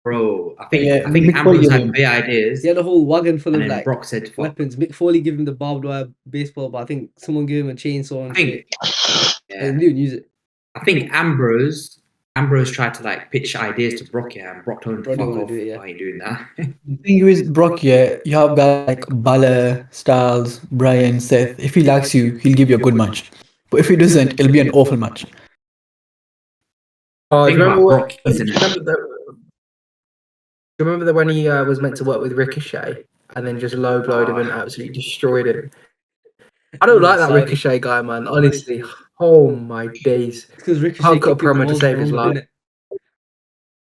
Bro, I Yeah, think Mick Foley Ambrose had gave him- big ideas, He had a whole wagon full and of then like Brock said, "Fuck." weapons. Mick Foley gave him the barbed wire baseball, but I think someone gave him a chainsaw I and think, shit. yeah, And he didn't use it. I think Ambrose tried to like pitch ideas to Brock, yeah, and Brock told him to Brock didn't fuck wanna off. do it, yeah. I ain't doing that. The thing with Brock, yeah, you have guys like Balor, Styles, Bryan, Seth. If he likes you, he'll give you a good match. But if he doesn't, it'll be an awful match. Oh, do Think you remember about what? Brock, Do isn't you it? remember that when he was meant to work with Ricochet and then just low blowed him and absolutely destroyed him? I don't like that Saudi. Ricochet guy, man. Honestly, oh my days. It's because Ricochet Hulk got a kicked him promo to balls save his wrong, life. didn't it?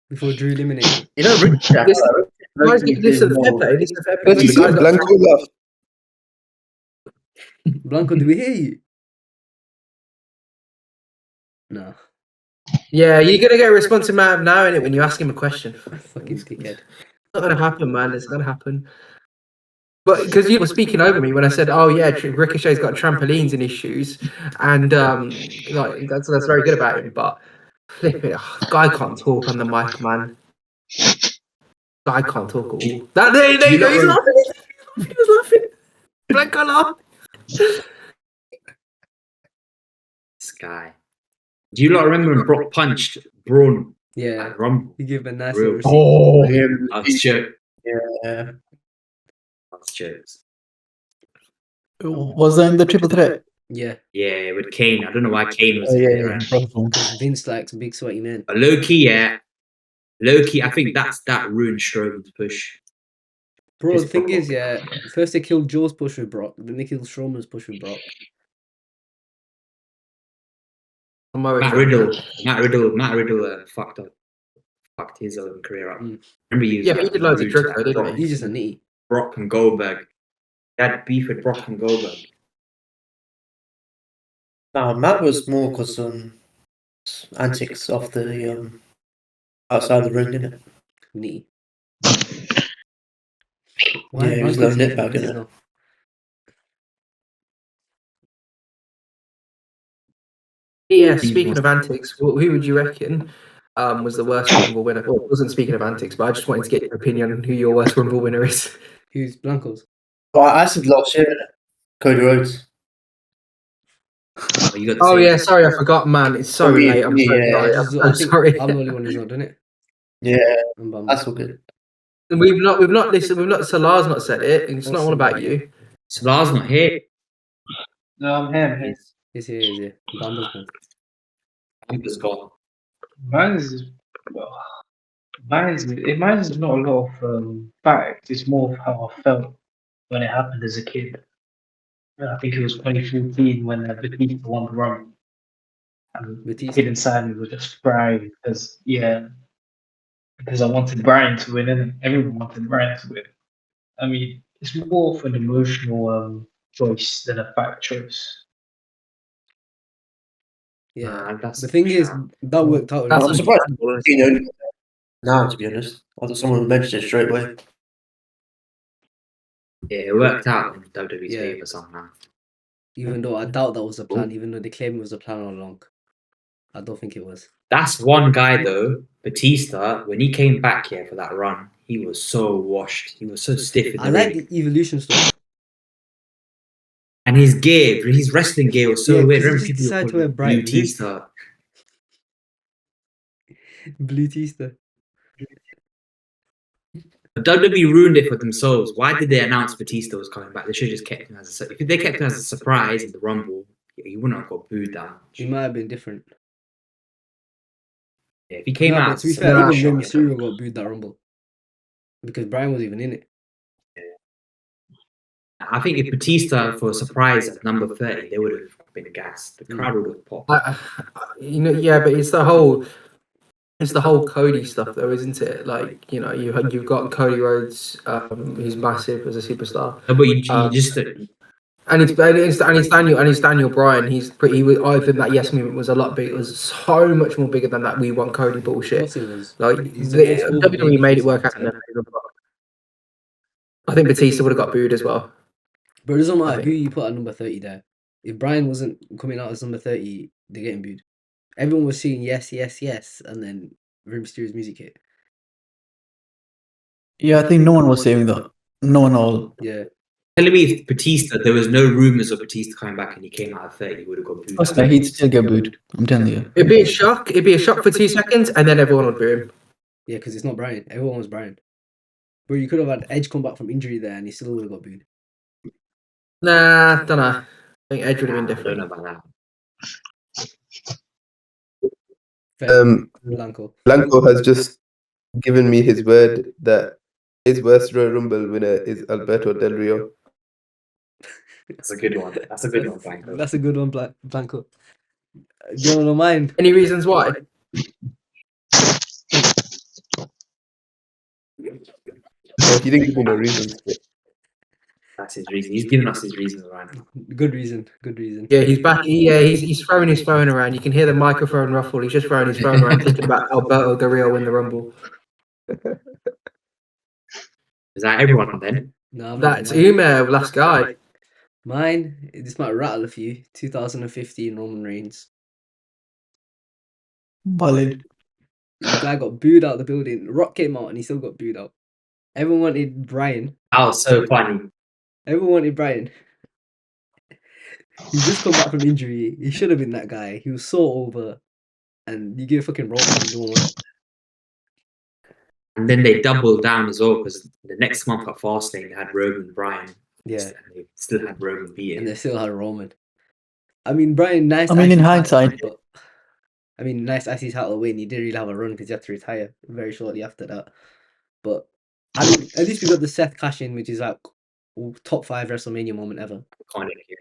Before Drew eliminated him. You know, Ricochet. Listen, fair play. Listen, fair play. Did you The see guy's got- Blanco laugh? Blanco, do we hear you? No. Yeah, you're gonna get a response from him now, innit, when you ask him a question. Fucking dickhead. It's not gonna happen, man. It's gonna happen. But because you were speaking over me when I said, "Oh yeah, Ricochet's got trampolines in his shoes," and like that's very good about him. But flip it, guy can't talk on the mic, man. Guy can't talk at all. There you go. He's laughing. He's laughing. Black color. This guy. Do you not remember when Brock punched Braun Yeah, at Rumble? he gave a nice Real. little receipt. Oh, yeah. That's joke. Yeah. That's jokes. Was that in the triple threat? Yeah, Yeah, with Kane. I don't know why Kane was Oh, in yeah, there. yeah. Right? Brother. because Vince likes big sweaty men. But low key, yeah. Low key, I think that ruined Strowman's push. Bro, Piss the thing Brock is, off. yeah, first they killed Joe's push with Brock, then they killed Strowman's push with Brock. Matt Riddle fucked his own career up. Mm. Remember you? Yeah, but he did loads of rude drugs, to though, didn't Brock- he? He's just a nitty. Brock and Goldberg. He had beef with Brock and Goldberg. No, Matt was more because antics off the outside the ring, didn't it? Nitty. Yeah, he was Blanco's loading it getting back, pissed innit? off? Yeah, speaking of antics, who would you reckon was the worst Rumble winner? Well, it wasn't speaking of antics, but I just wanted to get your opinion on who your worst Rumble winner is. Who's Blanco's? Well, I said last year, innit? Cody Rhodes. Oh, you got the Oh same- yeah, sorry, I forgot, man. It's so Yeah, late. I'm so yeah, sorry. I I'm think sorry. I'm the only one who's not done it. Yeah, I'm bummed. that's all good. We've not listened. We've not. Salar's not said it. It's not all about you. Salar's not here. No, I'm here. He's here. Bamba's gone. Bamba's gone. Mine's not a lot of fact. It's more of how I felt when it happened as a kid. I think it was 2014 when Batista won the run. And the Batista? kid inside me was just crying because I wanted Brian to win, and everyone wanted Brian to win. I mean, it's more of an emotional choice than a fact choice. Yeah. That's The thing is, that worked out. That's I'm surprised you know now, to be honest. I thought someone would mention it straight away. Yeah, it worked out in WWE's Yeah. favor somehow. Even though I doubt that was the plan, even though they claim it was a plan all along. I don't think it was. That's one guy though, Batista. When he came back here for that run, he was so washed. He was so stiff in the I like ring. the evolution stuff. And his gear, his wrestling gear was so Yeah, weird. 'cause he Remember just people decided to called wear him bright Blue blue. Tista. Blue Tista. WWE ruined it for themselves. Why did they announce Batista was coming back? They should have just kept him as if they kept him as a surprise in the Rumble, he wouldn't have got booed down. He might have been different. Yeah, if he came No, out, but to be as a fair, even surprise, Rey Mysterio got booed that Rumble. Because Brian was even in it. I think if Batista for a surprise at number 30, they would have been gassed. The crowd would have popped. Yeah, but it's the whole Cody stuff, though, isn't it? Like, you've got Cody Rhodes, who's massive as a superstar, No, but you just and it's Daniel Bryan. He's pretty. I think that Yes Movement was a lot big. It was so much more bigger than that We Want Cody Of bullshit. course it was. Like He's the most over WWE made it work out. babyface. In their favor, but I think Batista would have got booed as well. But it doesn't I matter think. who you put at number 30 there. If Brian wasn't coming out as number 30, they're getting booed. Everyone was saying yes, yes, yes, and then Rey Mysterio's music hit. Yeah, I think no one was saving that. No one all. Yeah. telling me if Batista, there was no rumors of Batista coming back and he came out at 30, he would have got booed. Trust me, he'd still get booed. I'm telling you. It'd be a shock. It'd be a shock for 2 seconds, and then everyone would boo him. Yeah, because it's not Brian. Everyone was Brian. But you could have had Edge come back from injury there and he still would have got booed. Nah, don't know. I think Edge would have been I don't different. know about that. Fair. Blanco. Blanco has just given me his word that his worst Royal Rumble winner is Alberto Del Rio. That's a good one. That's a good one, Blanco. That's a good one, Blanco. Do you want to know mine? Any reasons why? No, he didn't give me no reasons. That's his reason. He's giving us his reasons right now. Good reason. Good reason. Yeah, he's back. He's throwing his phone around. You can hear the microphone ruffle. He's just throwing his phone around, thinking about Alberto Del Rio win the Rumble. Is that everyone then? No, I'm not That's doing mine. Umair, last guy. Mine, this might rattle a few. 2015 Roman Reigns. Valid. The guy got booed out of the building. Rock came out and he still got booed out. Everyone wanted Brian. That was so funny. Everyone wanted Brian. He just come back from injury. He should have been that guy. He was so over. And you give fucking Roman, you don't want. And then they doubled down as well because the next month at Fastlane they had Roman and Bryan. Yeah. And they still had Roman beating. And they still had Roman. I mean, Brian, nice. I mean, in IC hindsight- title, but I mean, nice IC title win. He didn't really have a run because he had to retire very shortly after that. But I mean, at least we got the Seth cash in, which is like top 5 WrestleMania moment ever. Iconic, yeah.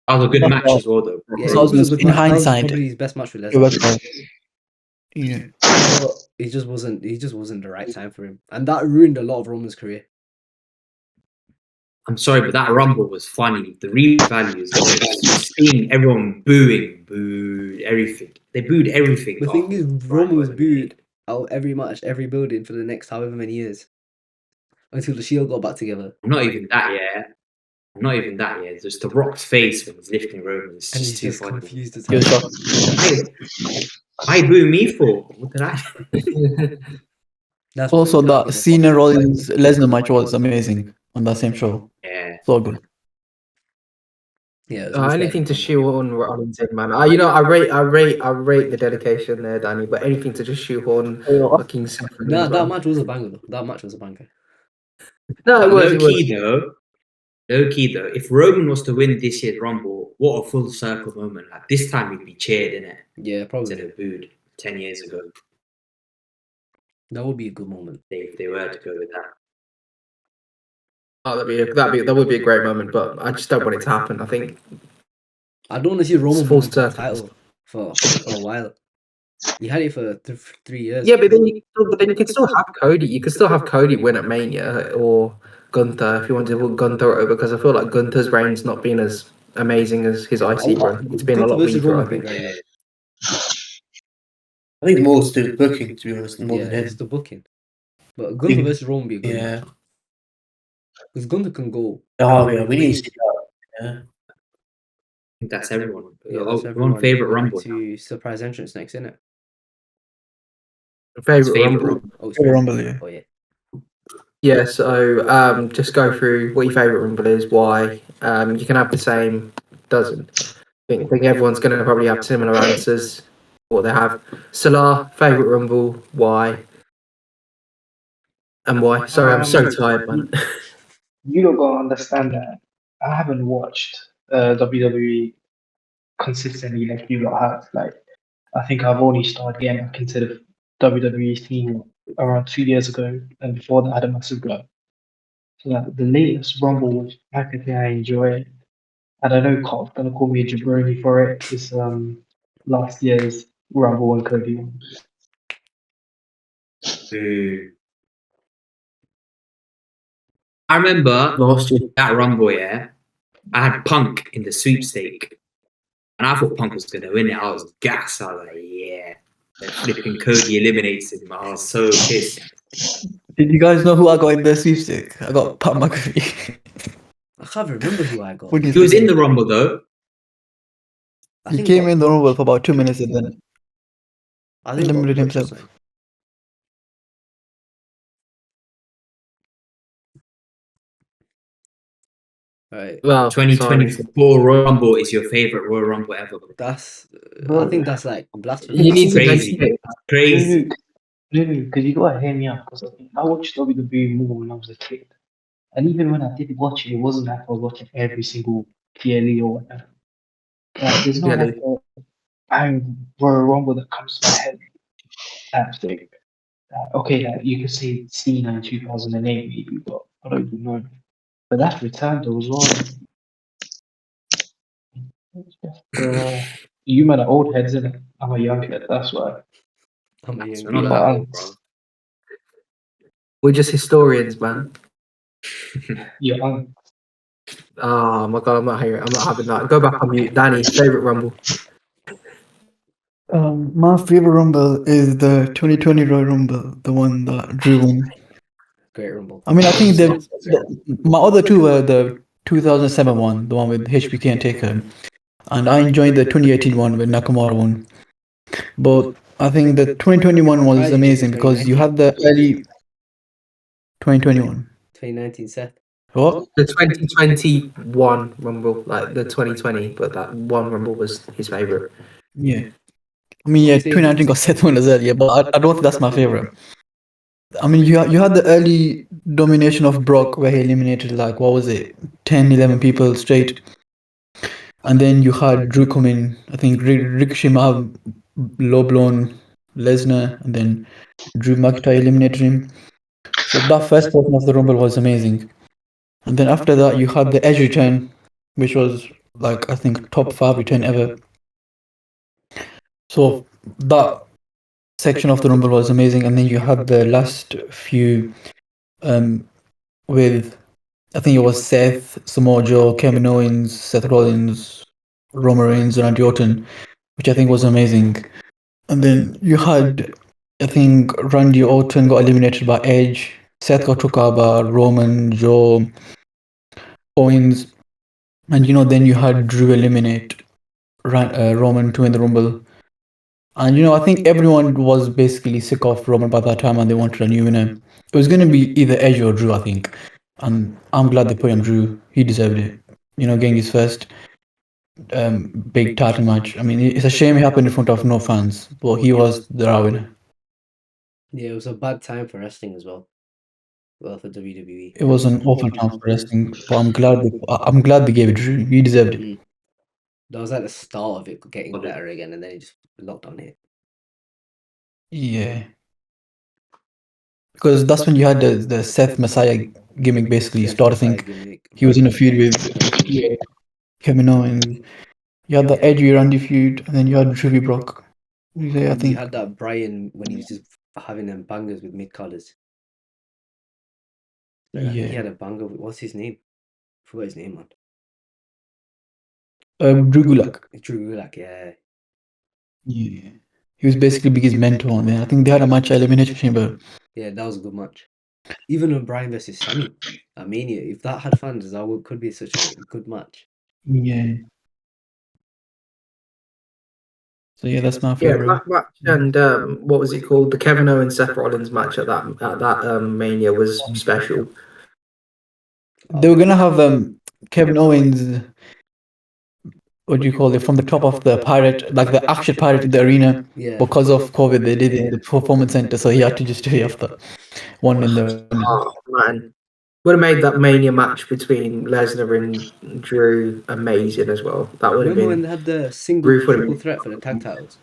That was a good match as well, though. Yeah, So it was a good in match. That was hindsight, probably his best match with it Lesnar. worked out. Yeah. But it just wasn't the right time for him, and that ruined a lot of Roman's career. I'm sorry, but that Rumble was funny. The real value is seeing everyone booed everything. They booed everything. The thing is, Bryan Roman was wasn't booed out every match, every building for the next however many years, until the Shield got back together. I'm not even that yet. Just The Rock's face when he's lifting Roman is And just he's too just funny. confused as He was hell. shocked. Why boo me for? What did I? That's Also, pretty the good. Cena Rollins Lesnar match was amazing on that same show. Yeah. So good. Yeah, it was much Anything better to than Roman. shoehorn Rollins in, man. I rate the dedication there, Danny. But anything to just shoehorn fucking Seth Rollins, Nah, that man. match was a banger though. That match was a banger. No, it was. Low key though, if Roman was to win this year's Rumble, what a full circle moment. Like this time he'd be cheered, innit? Yeah, Instead probably. of booed 10 years ago. That would be a good moment. If they were to go with that. Oh, that would be a great moment, but I just don't want it to happen. I think I don't want to see Roman full win the circle. title for a while. He had it for 3 years. Yeah, but then you could still have Cody. You could still have Cody win at Mania or Gunther if you wanted to put Gunther over, because I feel like Gunther's reign's not been as amazing as his IC run. It's been a Gunther lot versus weaker, Roman I been think. very good. I think more to do with booking, to be honest, more Yeah, than it's him. the booking. But Gunther versus Roman be a good Yeah. match. Because Gunther can go. Oh, yeah, we need to see that. Yeah. I think that's everyone. Yeah, Oh, that's we're everyone. on favourite We're Rumble. to surprise entrance next, innit? Favorite Favourite Rumble. Rumble. Oh, it's Royal Rumble. Rumble, yeah. Oh, yeah. Yeah, so just go through what your favorite Rumble is, why. You can have the same. Doesn't. I think everyone's going to probably have similar answers. What they have. Salah, favorite Rumble, why, and why. Sorry, I'm so tired, man. You don't gotta understand that I haven't watched WWE consistently like you lot have. Like, I think I've only started getting back into the WWE scene around 2 years ago, and before that I had a massive go. So the latest Rumble was practically I enjoy it. And I know Cops gonna call me a jabroni for it. It's last year's Rumble and Cody one. I remember Last year. that Rumble, yeah. I had Punk in the sweepstake. And I thought Punk was going to win it. I was gassed. I was like, yeah. Then flipping Cody eliminates him. I was so pissed. Did you guys know who I got in the sweepstake? I got Pat McAfee. I can't remember who I got. What do you He was think? in the Rumble, though. I He think came what- in the Rumble for about 2 minutes and then I think eliminated what- himself. Right. Well, 2024 Royal Rumble is your favourite Royal Rumble ever. That's. I Bro. think that's like blasphemy. You need to Crazy. make it. Crazy. No, because you gotta hear me out. Because I watched WWE more when I was a kid, and even when I did watch it, it wasn't like I was watching every single PLE or whatever. Like, there's not like a Royal Rumble that comes to my head. That thing. Okay, like, you could say Cena in 2008 maybe, but I don't even know. But that's returned though as well. It's just, you men are old heads, innit? I'm a young head, that's why. I'm a young We're not kid. that old, bro. We're just historians, man. You're young. Oh my god, I'm not having that. Go back on mute. Danny, favorite Rumble. My favorite Rumble is the 2020 Royal Rumble, the one that Drew won. Great Rumble. I mean, I think my other two were the 2007 one, the one with HBK and Taker, and I enjoyed the 2018 one with Nakamura one. But I think the 2021 Why was did you amazing do because you had the early 2021. 2019 Seth. What? The 2021 Rumble, like the 2020, but that one Rumble was his favorite. Yeah. I mean, yeah, 2019 got Seth one as well, yeah, but I don't think that's my favorite. I mean, you had the early domination of Brock where he eliminated, like, what was it, 10, 11 people straight. And then you had Drew come in. I think Ricochet might have low blown Lesnar, and then Drew McIntyre eliminated him. So that first portion of the Rumble was amazing. And then after that, you had the Edge return, which was like, I think, top 5 return ever. So that section of the Rumble was amazing. And then you had the last few with, I think it was Seth, Samoa Joe, Kevin Owens, Seth Rollins, Roman Reigns, and Randy Orton, which I think was amazing. And then you had, I think, Randy Orton got eliminated by Edge, Seth got took out by Roman, Joe, Owens, and then you had Drew eliminate Roman to win the Rumble. And I think everyone was basically sick of Roman by that time, and they wanted a new winner. It was going to be either Edge or Drew, I think. And I'm glad they put him Drew. He deserved it. Getting his first big title match. I mean, it's a shame it happened in front of no fans, but he was the raw winner. Yeah, it was a bad time for wrestling as well. Well, for WWE. It was an awful time for wrestling, but I'm glad they gave it Drew. He deserved it. That was like the start of it getting better again, and then it just locked on it. Yeah. Because that's when you had the Seth Messiah gimmick basically start. I think he was in a feud with Kevin Owens. You had the Edgy Randy feud, and then you had Drew v. Brock. Yeah, I You think. had that Brian when he was just having them bangers with mid carders. I think he Yeah. had a banger with, what's his name? I forgot his name, man. Drew Gulak. Drew Gulak, yeah. Yeah. He was basically Biggie's mentor, and then I think they had a match at Elimination Chamber. Yeah, that was a good match. Even on Brian versus Sammy at Mania, if that had fans, could be such a good match. Yeah. So yeah, that's my Yeah, favorite. that match and what was it called? The Kevin Owens Seth Rollins match at that Mania was special. They were gonna have Kevin Owens. What do you call it? From the top of the pirate, like the actual pirate in the arena. Yeah. Because of COVID, they did it in the performance center, so he had to just stay off the one in the. Oh man, would have made that Mania match between Lesnar and Drew amazing as well. That would have Remember when been. they had the single Ruth would have triple been. threat for the tag titles?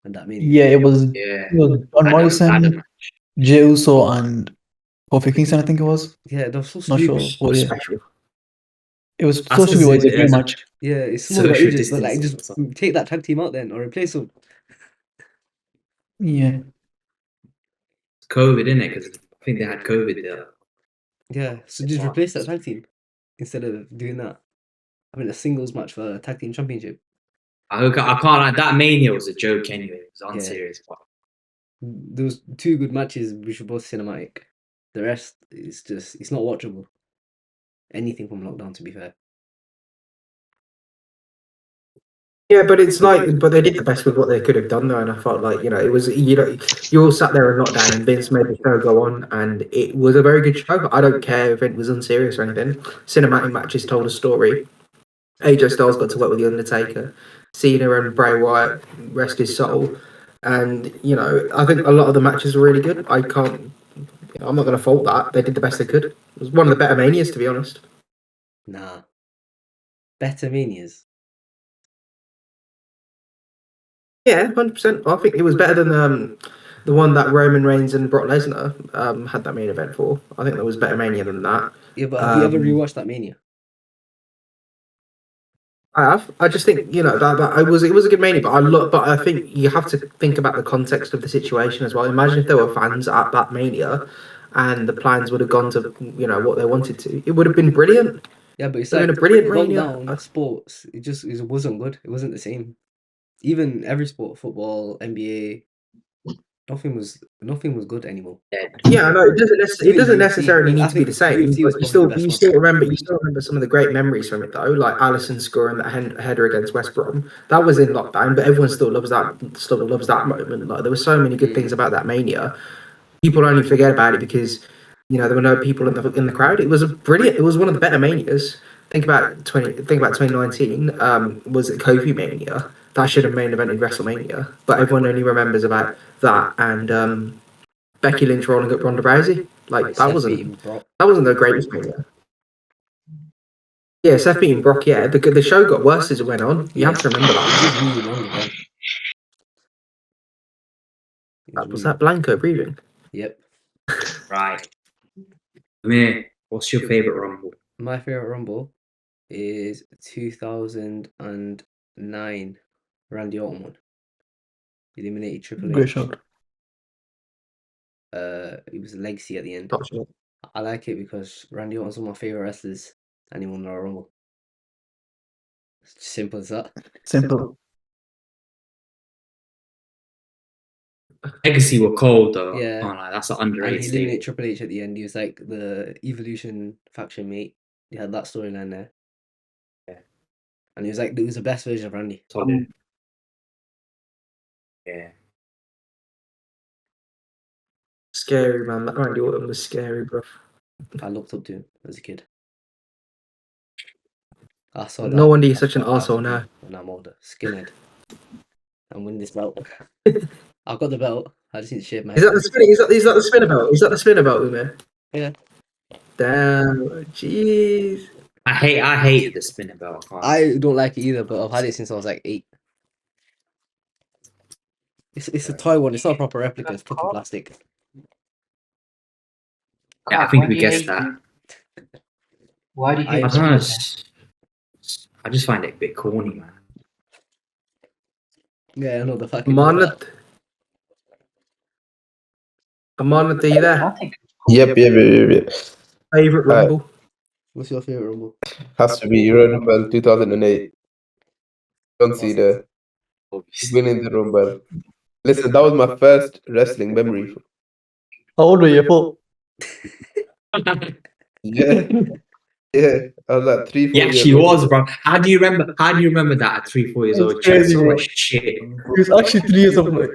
And that Mania. Yeah, it was Yeah. John Morrison, Jey Uso, and Kofi Kingston. I think it was. Yeah, that was so Not sure. stupid. What, yeah. Special. It was That's supposed to be what was a it dream is. match. Yeah, it's Social small ages, but like distancing just or something. take that tag team out then or replace them. Yeah. It's COVID, innit? Because I think they had COVID there. Yeah, so just replace that tag team instead of doing that. I mean, a singles match for a tag team championship. I can't like that Mania was a joke anyway. It was unserious. But There was 2 good matches which were both cinematic. The rest is just, it's not watchable. Anything from Lockdown, to be fair. Yeah, but it's like, but they did the best with what they could have done though, and I felt like it was you all sat there and lockdown, and Vince made the show go on, and it was a very good show. I don't care if it was unserious or anything. Cinematic matches told a story. AJ Styles got to work with the Undertaker, Cena and Bray Wyatt, rest his soul, and I think a lot of the matches were really good. I'm not going to fault that. They did the best they could. It was one of the better manias, to be honest. Nah. Better Manias. Yeah, 100%. I think it was better than the one that Roman Reigns and Brock Lesnar had that main event for. I think that was better Mania than that. Yeah, but have you ever rewatched that Mania? I have. I just think that it was a good Mania, but I think you have to think about the context of the situation as well. Imagine if there were fans at that Mania, and the plans would have gone to what they wanted to. It would have been brilliant. Yeah, but it's They're like in a brilliant Mania. lockdown sports. It wasn't good. It wasn't the same. Even every sport, football, NBA, Nothing was good anymore. Yeah, I know it doesn't necessarily I need to be think the same, UFC was but probably the best one. you still remember some of the great memories from it though, like Alisson scoring that header against West Brom. That was in lockdown, but everyone still loves that moment. Like there were so many good things about that mania. People only forget about it because there were no people in the crowd. It was brilliant. It was one of the better manias. Think about 2019. Was it Kofi Mania? That should have main evented WrestleMania, but everyone only remembers about that and Becky Lynch rolling up Ronda Rousey. Like that Seth wasn't beating Brock. the greatest mania. Yeah, Seth beating Brock. Yeah, the show got worse as it went on. You have to remember It was that. just really long again. Was that Blanco breathing? Yep. Right. Amir, what's your favorite Rumble? My favorite Rumble is 2009 Randy Orton one. Eliminated Triple Great H. shot. It was a legacy at the end. Top shot. I like it because Randy Orton's one of my favorite wrestlers, and he won the Royal Rumble. It's just simple as that. Simple. Legacy were cold though. Yeah. Oh, no, that's an And he underrated eliminated statement. Triple H at the end. He was like the Evolution faction mate. He had that storyline there. Yeah. And he was like, it was the best version of Randy. Solid. Yeah. Scary, man. That Randy Orton was scary, bro. I looked up to him as a kid. I saw No that. wonder you're such an arsehole now. When I'm older, skinhead. I'm winning this belt. I've got the belt. I just need to shave my Is head. that the spinner? Is that the spinner belt? Is that the spinner belt, Umir? Yeah. Damn, jeez. I hated the spinner belt. I don't like it either, but I've had it since I was like 8. It's a toy one. It's not a proper replica. It's proper plastic. Yeah, I think we guessed that. Why do you I hate I don't know. spinner? I just find it a bit corny, man. Yeah, I know the fact. Amanat, are you there? I think Yep. Favorite Alright. Rumble? What's your favorite Rumble? Has to be Royal Rumble 2008. John Cena winning the Rumble. Listen, that was my first wrestling memory. How old were you? 4? Yeah. Yeah. I was like 3, 4 He years actually old. was, bro. How do you remember that at 3, 4 years It's old? Chat crazy, so bro. much shit. He was actually 3 years old. Like,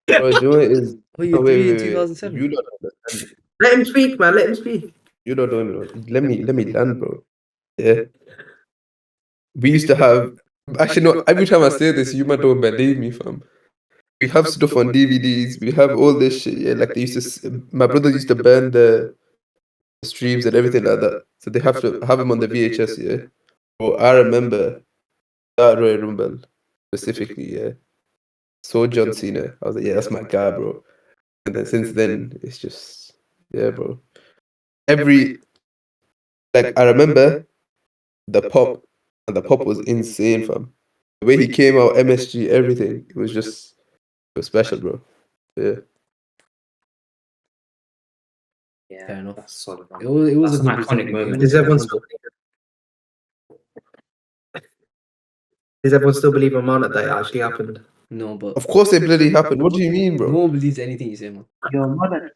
Bro, do you know what it is? Oh, you're Oh, 3 in wait. 2007. You don't understand. Let him speak, man. Let him speak. You don't know me, bro. Let me land, bro. Yeah. We used to have. Actually, no. Every time I say this, you might don't believe me, fam. We have stuff on DVDs. We have all this shit. Yeah, like they used to. My brothers used to burn the streams and everything like that. So they have to have them on the VHS. Yeah. But I remember that Royal Rumble specifically. Yeah. Saw John Cena. I was like, yeah, that's my guy, bro. And then since then, it's just, yeah, bro. I remember the pop, and the pop was insane, fam. The way he came out, MSG, everything, it was special, bro. Yeah. Yeah, Fair enough. that's solid. It was That's a an good iconic result. moment. It was Does everyone a still believe Amanat that it actually happened? No, but Of course, it bloody happened. What do you mean, no bro? one believes anything you say, man. your mother,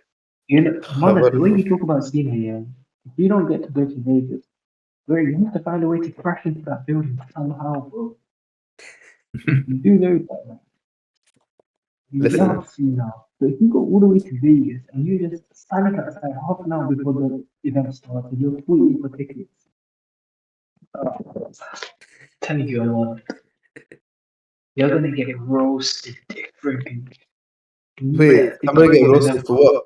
mother, the way you talk about Cena here, if you don't get to go to Vegas, bro, you have to find a way to crash into that building somehow, bro. You do know that, man. You Listen. love Cena. So if you go all the way to Vegas and you just stand outside half an hour before the event starts and you're waiting for tickets. Telling you, Amon, you're gonna get roasted differently. Wait, I'm gonna get roasted for what?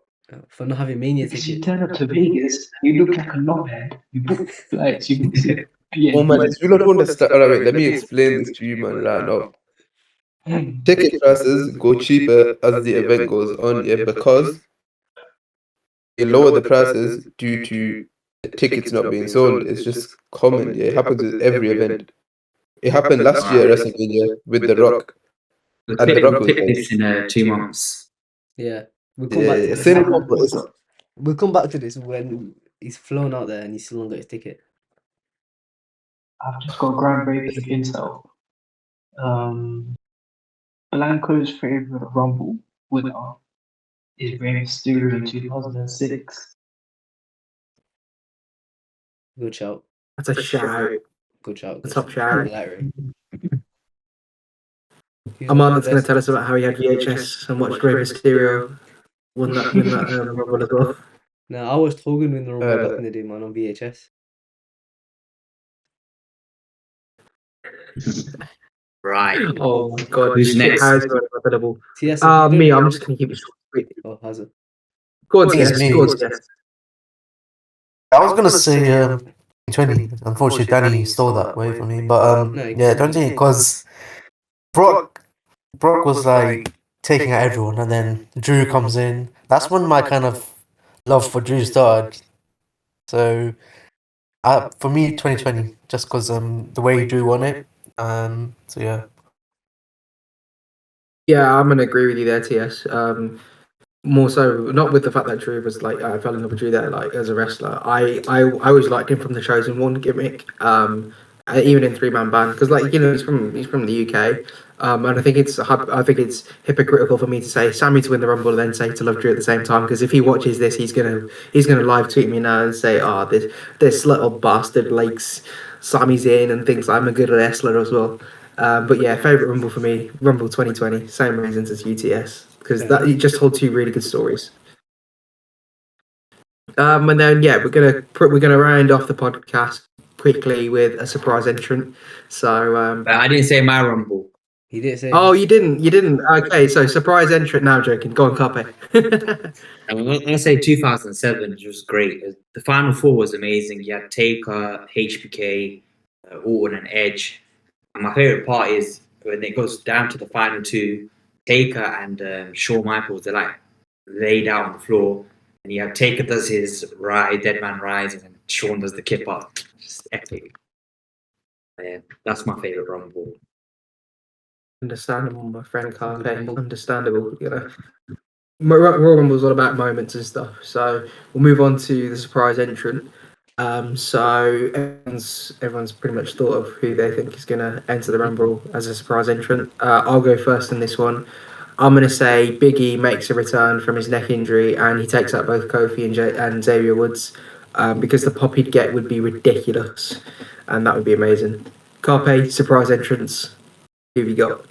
For not having Mania Because you tickets. turn up to Vegas, you look like a knobhead. You book flights, you book BNB. Oh man, you don't understand. Alright, wait, let me explain this to you, man, right now. Ticket prices go cheaper as the event goes on, yeah, because they lower the prices due to the tickets not being sold. It's just common, yeah. It happens with every event. It happened last year at WrestleMania with The Rock. We'll And The take, Rock we'll was take like, this in 2 months. Yeah. We'll come yeah, back to yeah. this. Same one, but it's We'll come back to this when he's flown out there and he's still not got his ticket. I've just got groundbreaking intel. Blanco's favorite Rumble winner is Rey Mysterio in 2006. Good shout. That's a shout. Good shout. The Good top shout. shout. I like Ray. Armand, that's going to tell us about how he had VHS and watched Rey Mysterio win that Rumble as well. No, I watched Hogan win the Rumble back in the day, man, on VHS. Right. Oh my god, Who's next? How's it available? TS, Me, I'm just going to keep it short. Oh, how's it? Go on, It's TS. me. Go on, TS. I was gonna say 20. Unfortunately, Danny stole that away from me. But No, you yeah, can't. 20 because Brock was like taking out everyone, and then Drew comes in. That's when my kind of love for Drew started. So, for me, 2020, just because the way Drew won it. So yeah. Yeah, I'm going to agree with you there, TS. More so, not with the fact that Drew was like, I fell in love with Drew there, like as a wrestler. I always liked him from the Chosen One gimmick, even in 3-man band, because like he's from the UK, and I think it's hypocritical for me to say Sammy to win the Rumble and then say to love Drew at the same time, because if he watches this, he's gonna live tweet me now and say, oh, this little bastard likes Sammy's in and thinks I'm a good wrestler as well. But yeah, favorite Rumble for me, Rumble 2020, same reasons as UTS. Because you just told two really good stories. And then we're gonna round off the podcast quickly with a surprise entrant. So But I didn't say my Rumble. He did say. oh, you didn't. Okay, so surprise entrant. Now joking. Go on, copy. I'm gonna say 2007, which was great. The Final Four was amazing. You had Taker, HBK, Orton, and Edge. And my favorite part is when it goes down to the final two. Taker and Shawn Michaels, they're like laid out on the floor, and you have Taker does his dead man rise, and then Shawn does the kip up. Just epic. Yeah, that's my favorite Rumble. Understandable, my friend Carpe. Understandable, Royal Rumble was all about moments and stuff. So we'll move on to the surprise entrant. So everyone's pretty much thought of who they think is going to enter the Rumble as a surprise entrant. I'll go first in this one. I'm going to say Big E makes a return from his neck injury and he takes out both Kofi and Xavier Woods, because the pop he'd get would be ridiculous, and that would be amazing. Carpe, surprise entrance. Who have you got?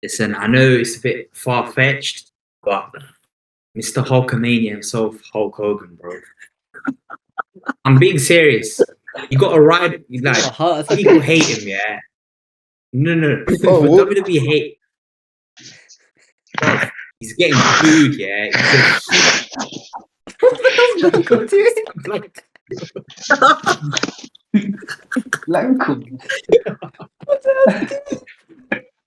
Listen, I know it's a bit far fetched, but Mr. Hulkamania himself, Hulk Hogan, bro. I'm being serious. You got to ride. Like, people hate him, yeah. No. Oh, But WWE hate. Bro, he's getting booed, yeah.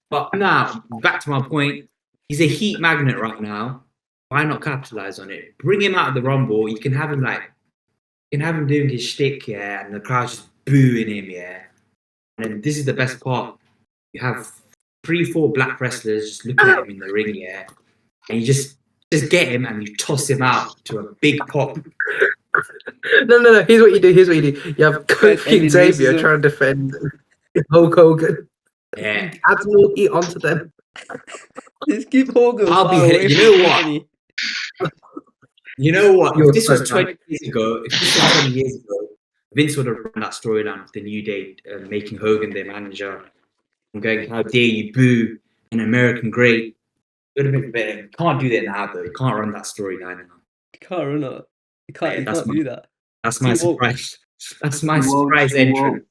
But now, back to my point. He's a heat magnet right now. Why not capitalize on it? Bring him out of the Rumble. You can have him doing his shtick, yeah, and the crowd's just booing him, yeah. And then this is the best part. You have 3-4 black wrestlers just looking at him in the ring, yeah. And you just get him and you toss him out to a big pop. No. Here's what you do. You have Kofi and Xavier trying to defend Hulk Hogan. Yeah. Add more heat onto them. Just keep Hogan. I'll be hit. You know what? If this was 20 years ago, Vince would have run that storyline of the New Day, making Hogan their manager. I'm going, how dare you boo an American great? It would have been better. Can't do that now, though. You can't run that storyline now. You can't run it. You can't. You That's can't do that. That's my surprise. That's my surprise entrant.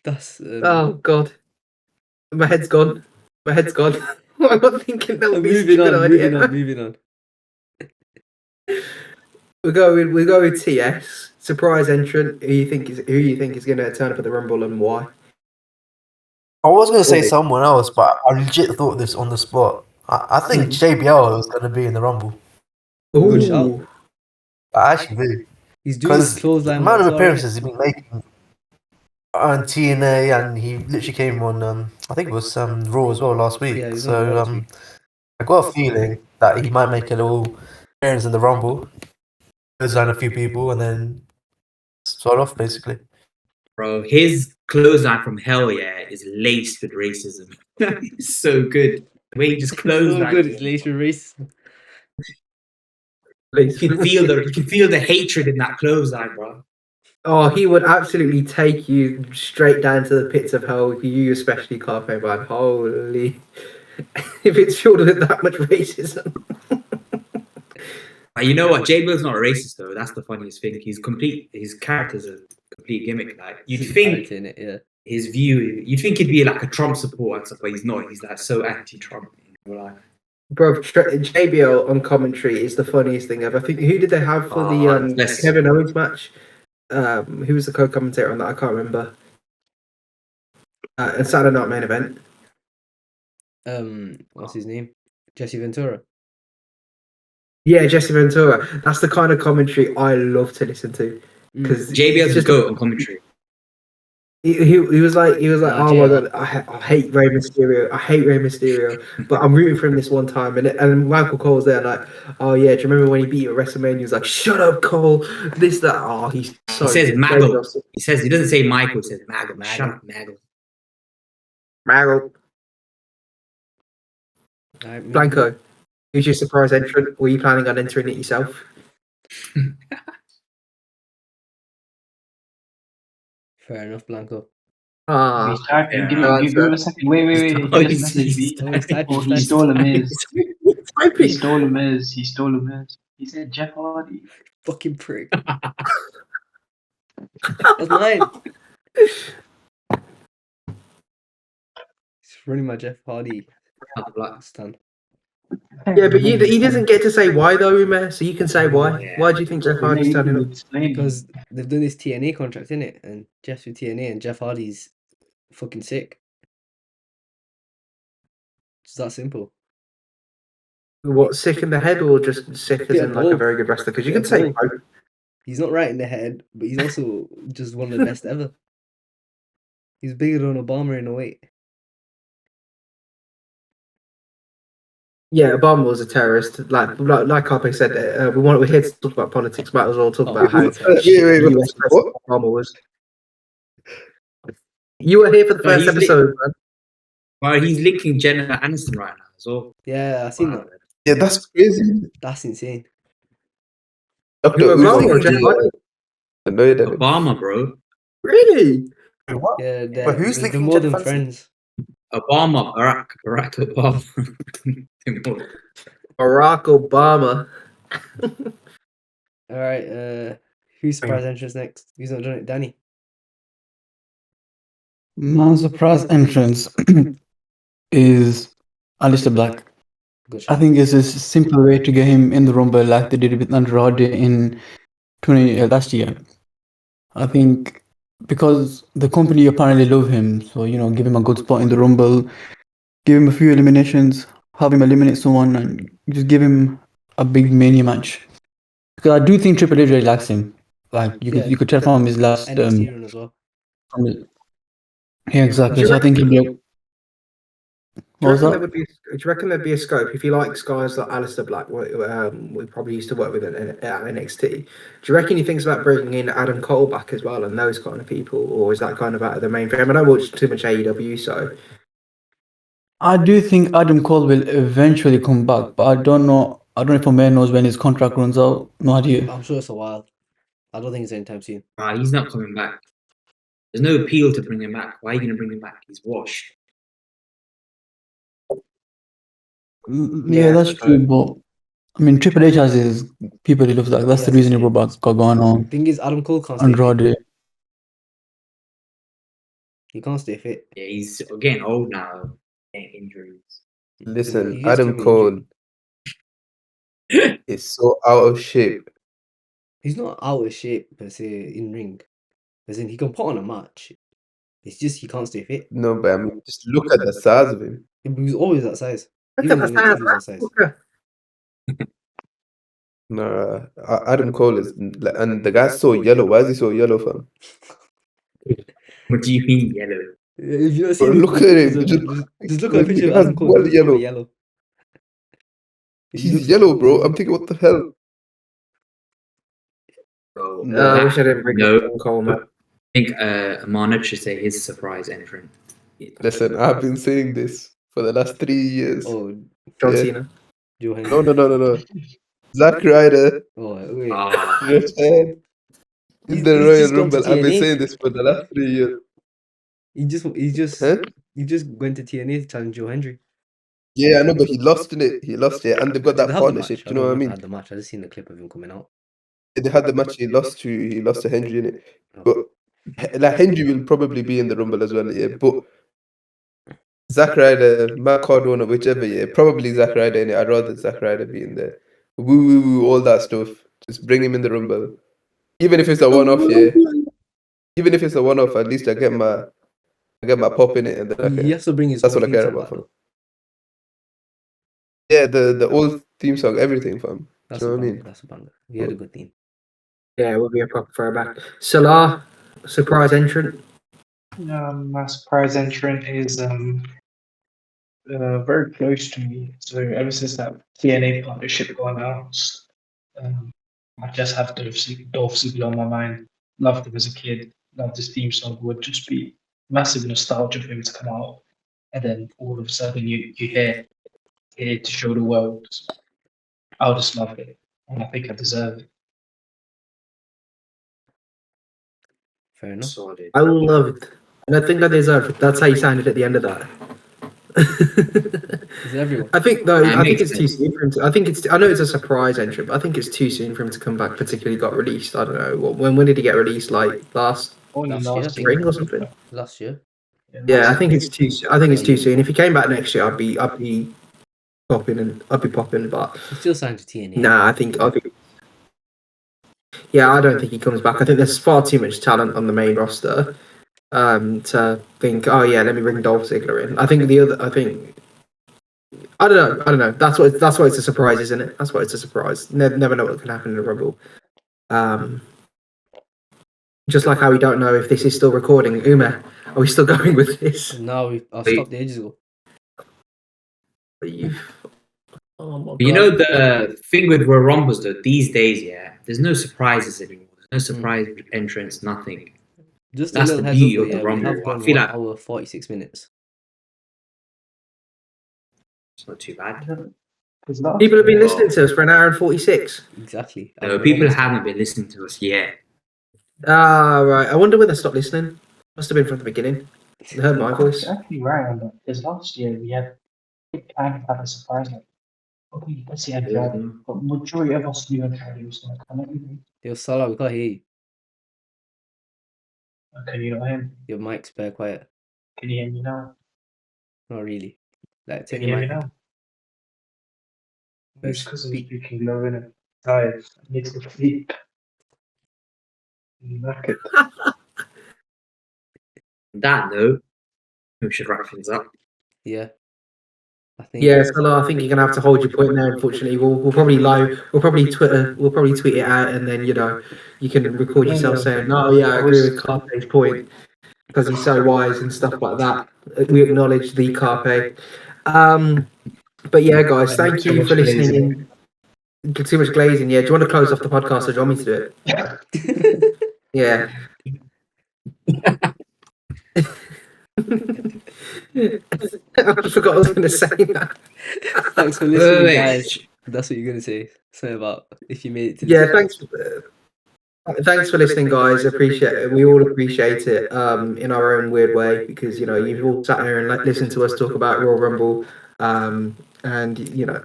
That's. Oh God, my head's gone. I'm not thinking that would be a Moving stupid idea. moving on. We go with TS. Surprise entrant. Who you think is going to turn up at the Rumble and why? I was going to say someone else, but I legit thought this on the spot. I think JBL is going to be in the Rumble. Good shout. I actually do. He's doing his The clothesline. amount of appearances he's been making on TNA, and he literally came on, I think it was Raw as well last week. Yeah, so I got a feeling that he might make a little appearance in the Rumble, clothesline a few people, and then start off basically. Bro, his clothesline from hell, yeah, is laced with racism. It's so good. The way he just closed So that. good, it's literally racism. Please. You can feel the hatred in that clothesline, bro. Oh, he would absolutely take you straight down to the pits of hell. You especially, Carpe Man. Holy. If it's filled with that much racism. You know what? JBL's not a racist though. That's the funniest thing. His character's a complete gimmick. Like you'd He's a think character in it, yeah. his view, you'd think he'd be like a Trump supporter and stuff, but he's not. He's like so anti-Trump in real life. Bro, JBL on commentary is the funniest thing ever. I think who did they have for the Yes. Kevin Owens match? Who was the co-commentator on that? I can't remember. And Saturday Night Main Event. What's his name? Jesse Ventura. Yeah, Jesse Ventura. That's the kind of commentary I love to listen to because JBL's a goat on commentary. He was like, Nah, oh my JL. god, I hate Rey Mysterio. I hate Rey Mysterio, but I'm rooting for him this one time. And Michael Cole's there, like, oh yeah, do you remember when he beat you at WrestleMania? He was like, shut up, Cole. This, that. Oh, he's so. He says good. Maggle. He doesn't say Michael. He says Maggle. Maggle. Shut up, Maggle. Maggle. Alright, Blanco, who's your surprise entrant? Were you planning on entering it yourself? Fair enough, Blanco. Ah, He's typing. yeah. Give No me answer. a second. Wait. Oh, Give us a he's- message, he's- B. Oh, he's typing. Oh, he stole a Miz. He typing. stole a Miz. He stole a Miz. He said Jeff Hardy. Fucking prick. That's mine. He's running my Jeff Hardy stand. Yeah, but he doesn't get to say why though, Umer. So you can say why. Yeah. Why do you think Jeff Hardy's standing up? Because they've done this TNA contract, innit? And Jeff's with TNA and Jeff Hardy's fucking sick. It's that simple. What, sick in the head or just sick as Bit in of like a both. very good wrestler? Because you Bit can of say both. both. He's not right in the head, but he's also just one of the best ever. He's bigger than Obama in a weight. Yeah, Obama was a terrorist. Like Carpe said, we're here to talk about politics. Might as well talk Oh, about how wait, US what? President Obama was. You were here for the No, first he's episode, man. Well, he's linking Jennifer Aniston right now as well. Yeah, I seen Wow. that. Yeah, that's crazy. That's insane. Dr. Who, Obama Uzi or Jeff is Hardy? annoyed at him. Obama, bro. Really? What? Yeah, But who's they're linking more Jeff than Aniston? friends. Obama, Barack Obama. Barack Obama. All right, who's surprise entrance next? Who's not done it? Danny. My surprise entrance is Alistair Black. Good I shot. think it's a simple way to get him in the Rumble like they did with Andrade in last year. I think because the company apparently love him, so give him a good spot in the Rumble, give him a few eliminations, have him eliminate someone, and just give him a big Mania match. Because I do think Triple H really likes him. Like you could tell from his last NXT run as well. yeah, exactly. Do you So I think he'll be. Do you, What was reckon that? do you reckon there'd be a scope if he likes guys like Alistair Black, we probably used to work with at NXT? Do you reckon he thinks about bringing in Adam Cole back as well and those kind of people, or is that kind of out of the main thing? I don't watch too much AEW, so I do think Adam Cole will eventually come back, but I don't know. I don't know if a man knows when his contract runs out. No idea. I'm sure it's a while. I don't think it's anytime soon. He's not coming back. There's no appeal to bring him back. Why are you going to bring him back? He's washed. Yeah, that's true. But I mean, Triple H has his people he loves. Like that's the Yes, reason he yeah. brought back Gargano, Thing is, Adam Cole can't stay fit. Andrade. He can't stay fit. Yeah, he's getting old now. Getting injuries. Listen, He gets too Adam many Cole is so out of shape. He's not out of shape per se in ring. As in, he can put on a match. It's just he can't stay fit. No, but I mean, just look at the size of him. He was always that size. look Even at in the NXT, he was that size. No, Adam Cole is, and the guy's so yellow. Why is he so yellow, fam? What do you mean yellow? If you don't Bro, see look at him. just look at a picture of He has Adam Cole. well He's yellow. yellow. He He's looks- yellow, bro. I'm thinking, what the hell? Bro, I wish I didn't bring No. up Cole, man. I think Amanat should say his surprise entrant. Listen, I've been saying this for the last 3 years. Oh, John Yeah. Cena. Joe Henry. No. Zack Ryder Oh, wait. Ah, returned in the He's Royal just gone to Rumble. I've been TNA. saying this for the last 3 years. He Huh? just went to TNA to challenge Joe Henry. Yeah, I know, but he lost in it. He lost it, and they've got Did they that have the partnership. match? Do you know what I don't mean? had the match. I just seen the clip of him coming out. They had the match. He lost to Henry in it, Oh. but like Henry will probably be in the Rumble as well. Yeah, but Zack Ryder, Matt Cardona, whichever. Yeah, probably Zack Ryder in it. I'd rather Zack Ryder be in there. Woo, all that stuff. Just bring him in the Rumble, even if it's a one-off. Yeah, even if it's a one-off, at least I get my pop in it, and then I He can, has to bring his that's own what I theme care song about. back, Fam. though. Yeah, the old theme song, everything, fam. That's Do you a know what I banger. mean? That's a banger. He had a good theme. Yeah, it will be a proper throwback. Salah, surprise entrant. My surprise entrant is very close to me. So ever since that TNA partnership got announced, I just have Dolph Ziggler on my mind. Loved him as a kid. Loved his theme song. Would just be massive nostalgia for him to come out, and then all of a sudden you hear it to show the world. I'll just love it, and I think I deserve it. Fair enough. solid. I loved, and I think I deserve it. That's how you sounded at the end of that. Is it everyone? I think though, That I think makes it's too sense. soon for him to. I think it's. I know it's a surprise entrant, but I think it's too soon for him to come back. Particularly got released. I don't know. When did he get released? Like last Only Last year, I last think. year. spring or something? Last year. Yeah, I think it's too. I think it's too Yeah. soon. If he came back next year, I'd be popping. But He still signed to TNA. nah, I think. Yeah, I don't think he comes back. I think there's far too much talent on the main roster to think, oh yeah, let me bring Dolph Ziggler in. I think I don't know. That's why it's a surprise, isn't it? That's why it's a surprise. Never know what can happen in a Rumble. Just like how we don't know if this is still recording. Ume, are we still going with this? No, I stopped ages ago. Oh my But you God. know the thing with Royal Rumbles though, these days, yeah, there's no surprises anymore. There's no surprise entrance, nothing. Just That's a little the heads up, beauty though, of the yeah, we Rumble. have I done feel 1 like- hour 46 minutes. It's not too bad. People have been listening to us for an hour and 46. Exactly. No, And people almost- haven't been listening to us yet. Ah, right. I wonder when they stopped listening. Must have been from the beginning. They heard my voice. You're actually right on that. Because last year we had kind of had a surprise like, okay, let's see Andrade. But majority of us knew Andrade was going to come in. Yo, Salah, we can't hear you. Can you not hear me? Your mic's bare quiet. Can you hear me now? Not really. Like, Can turn you your hear me mic. now? It's because I'm speaking low and I'm tired. I need to sleep. I'm knackered. On that note, we should wrap things up. Yeah. I think. Yeah, Salah, I think you're gonna have to hold your point there. Unfortunately, we'll probably tweet it out, and then you can record yourself saying, "Oh yeah, I agree with Carpe's point because he's so wise and stuff like that." We acknowledge the Carpe. But yeah, guys, thank you for listening. Too much glazing. Yeah, do you want to close off the podcast, or do you want me to do it? Yeah. I forgot I was going to say that. Thanks for listening, Wait. guys. That's what you're gonna say. Something about if you made it to Yeah, the thanks for listening, guys. Appreciate it. We all appreciate it in our own weird way because you've all sat here and listened to us talk about Royal Rumble. And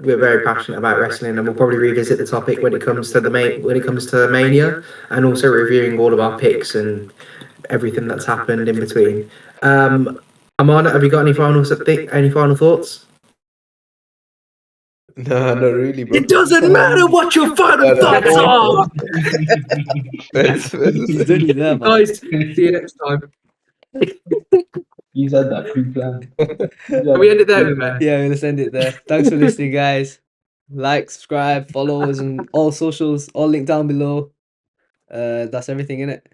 we're very passionate about wrestling, and we'll probably revisit the topic when it comes to Mania, and also reviewing all of our picks and everything that's happened in between. Amanda, have you got any final thoughts? Nah, not really, bro. It doesn't matter what your final thoughts are. He's only there, man. Guys, see you next time. You said that pre-planned. Can we end it there, man? Yeah, let's end it there. Thanks for listening, guys. Like, subscribe, follow us on all socials, all linked down below. That's everything in it.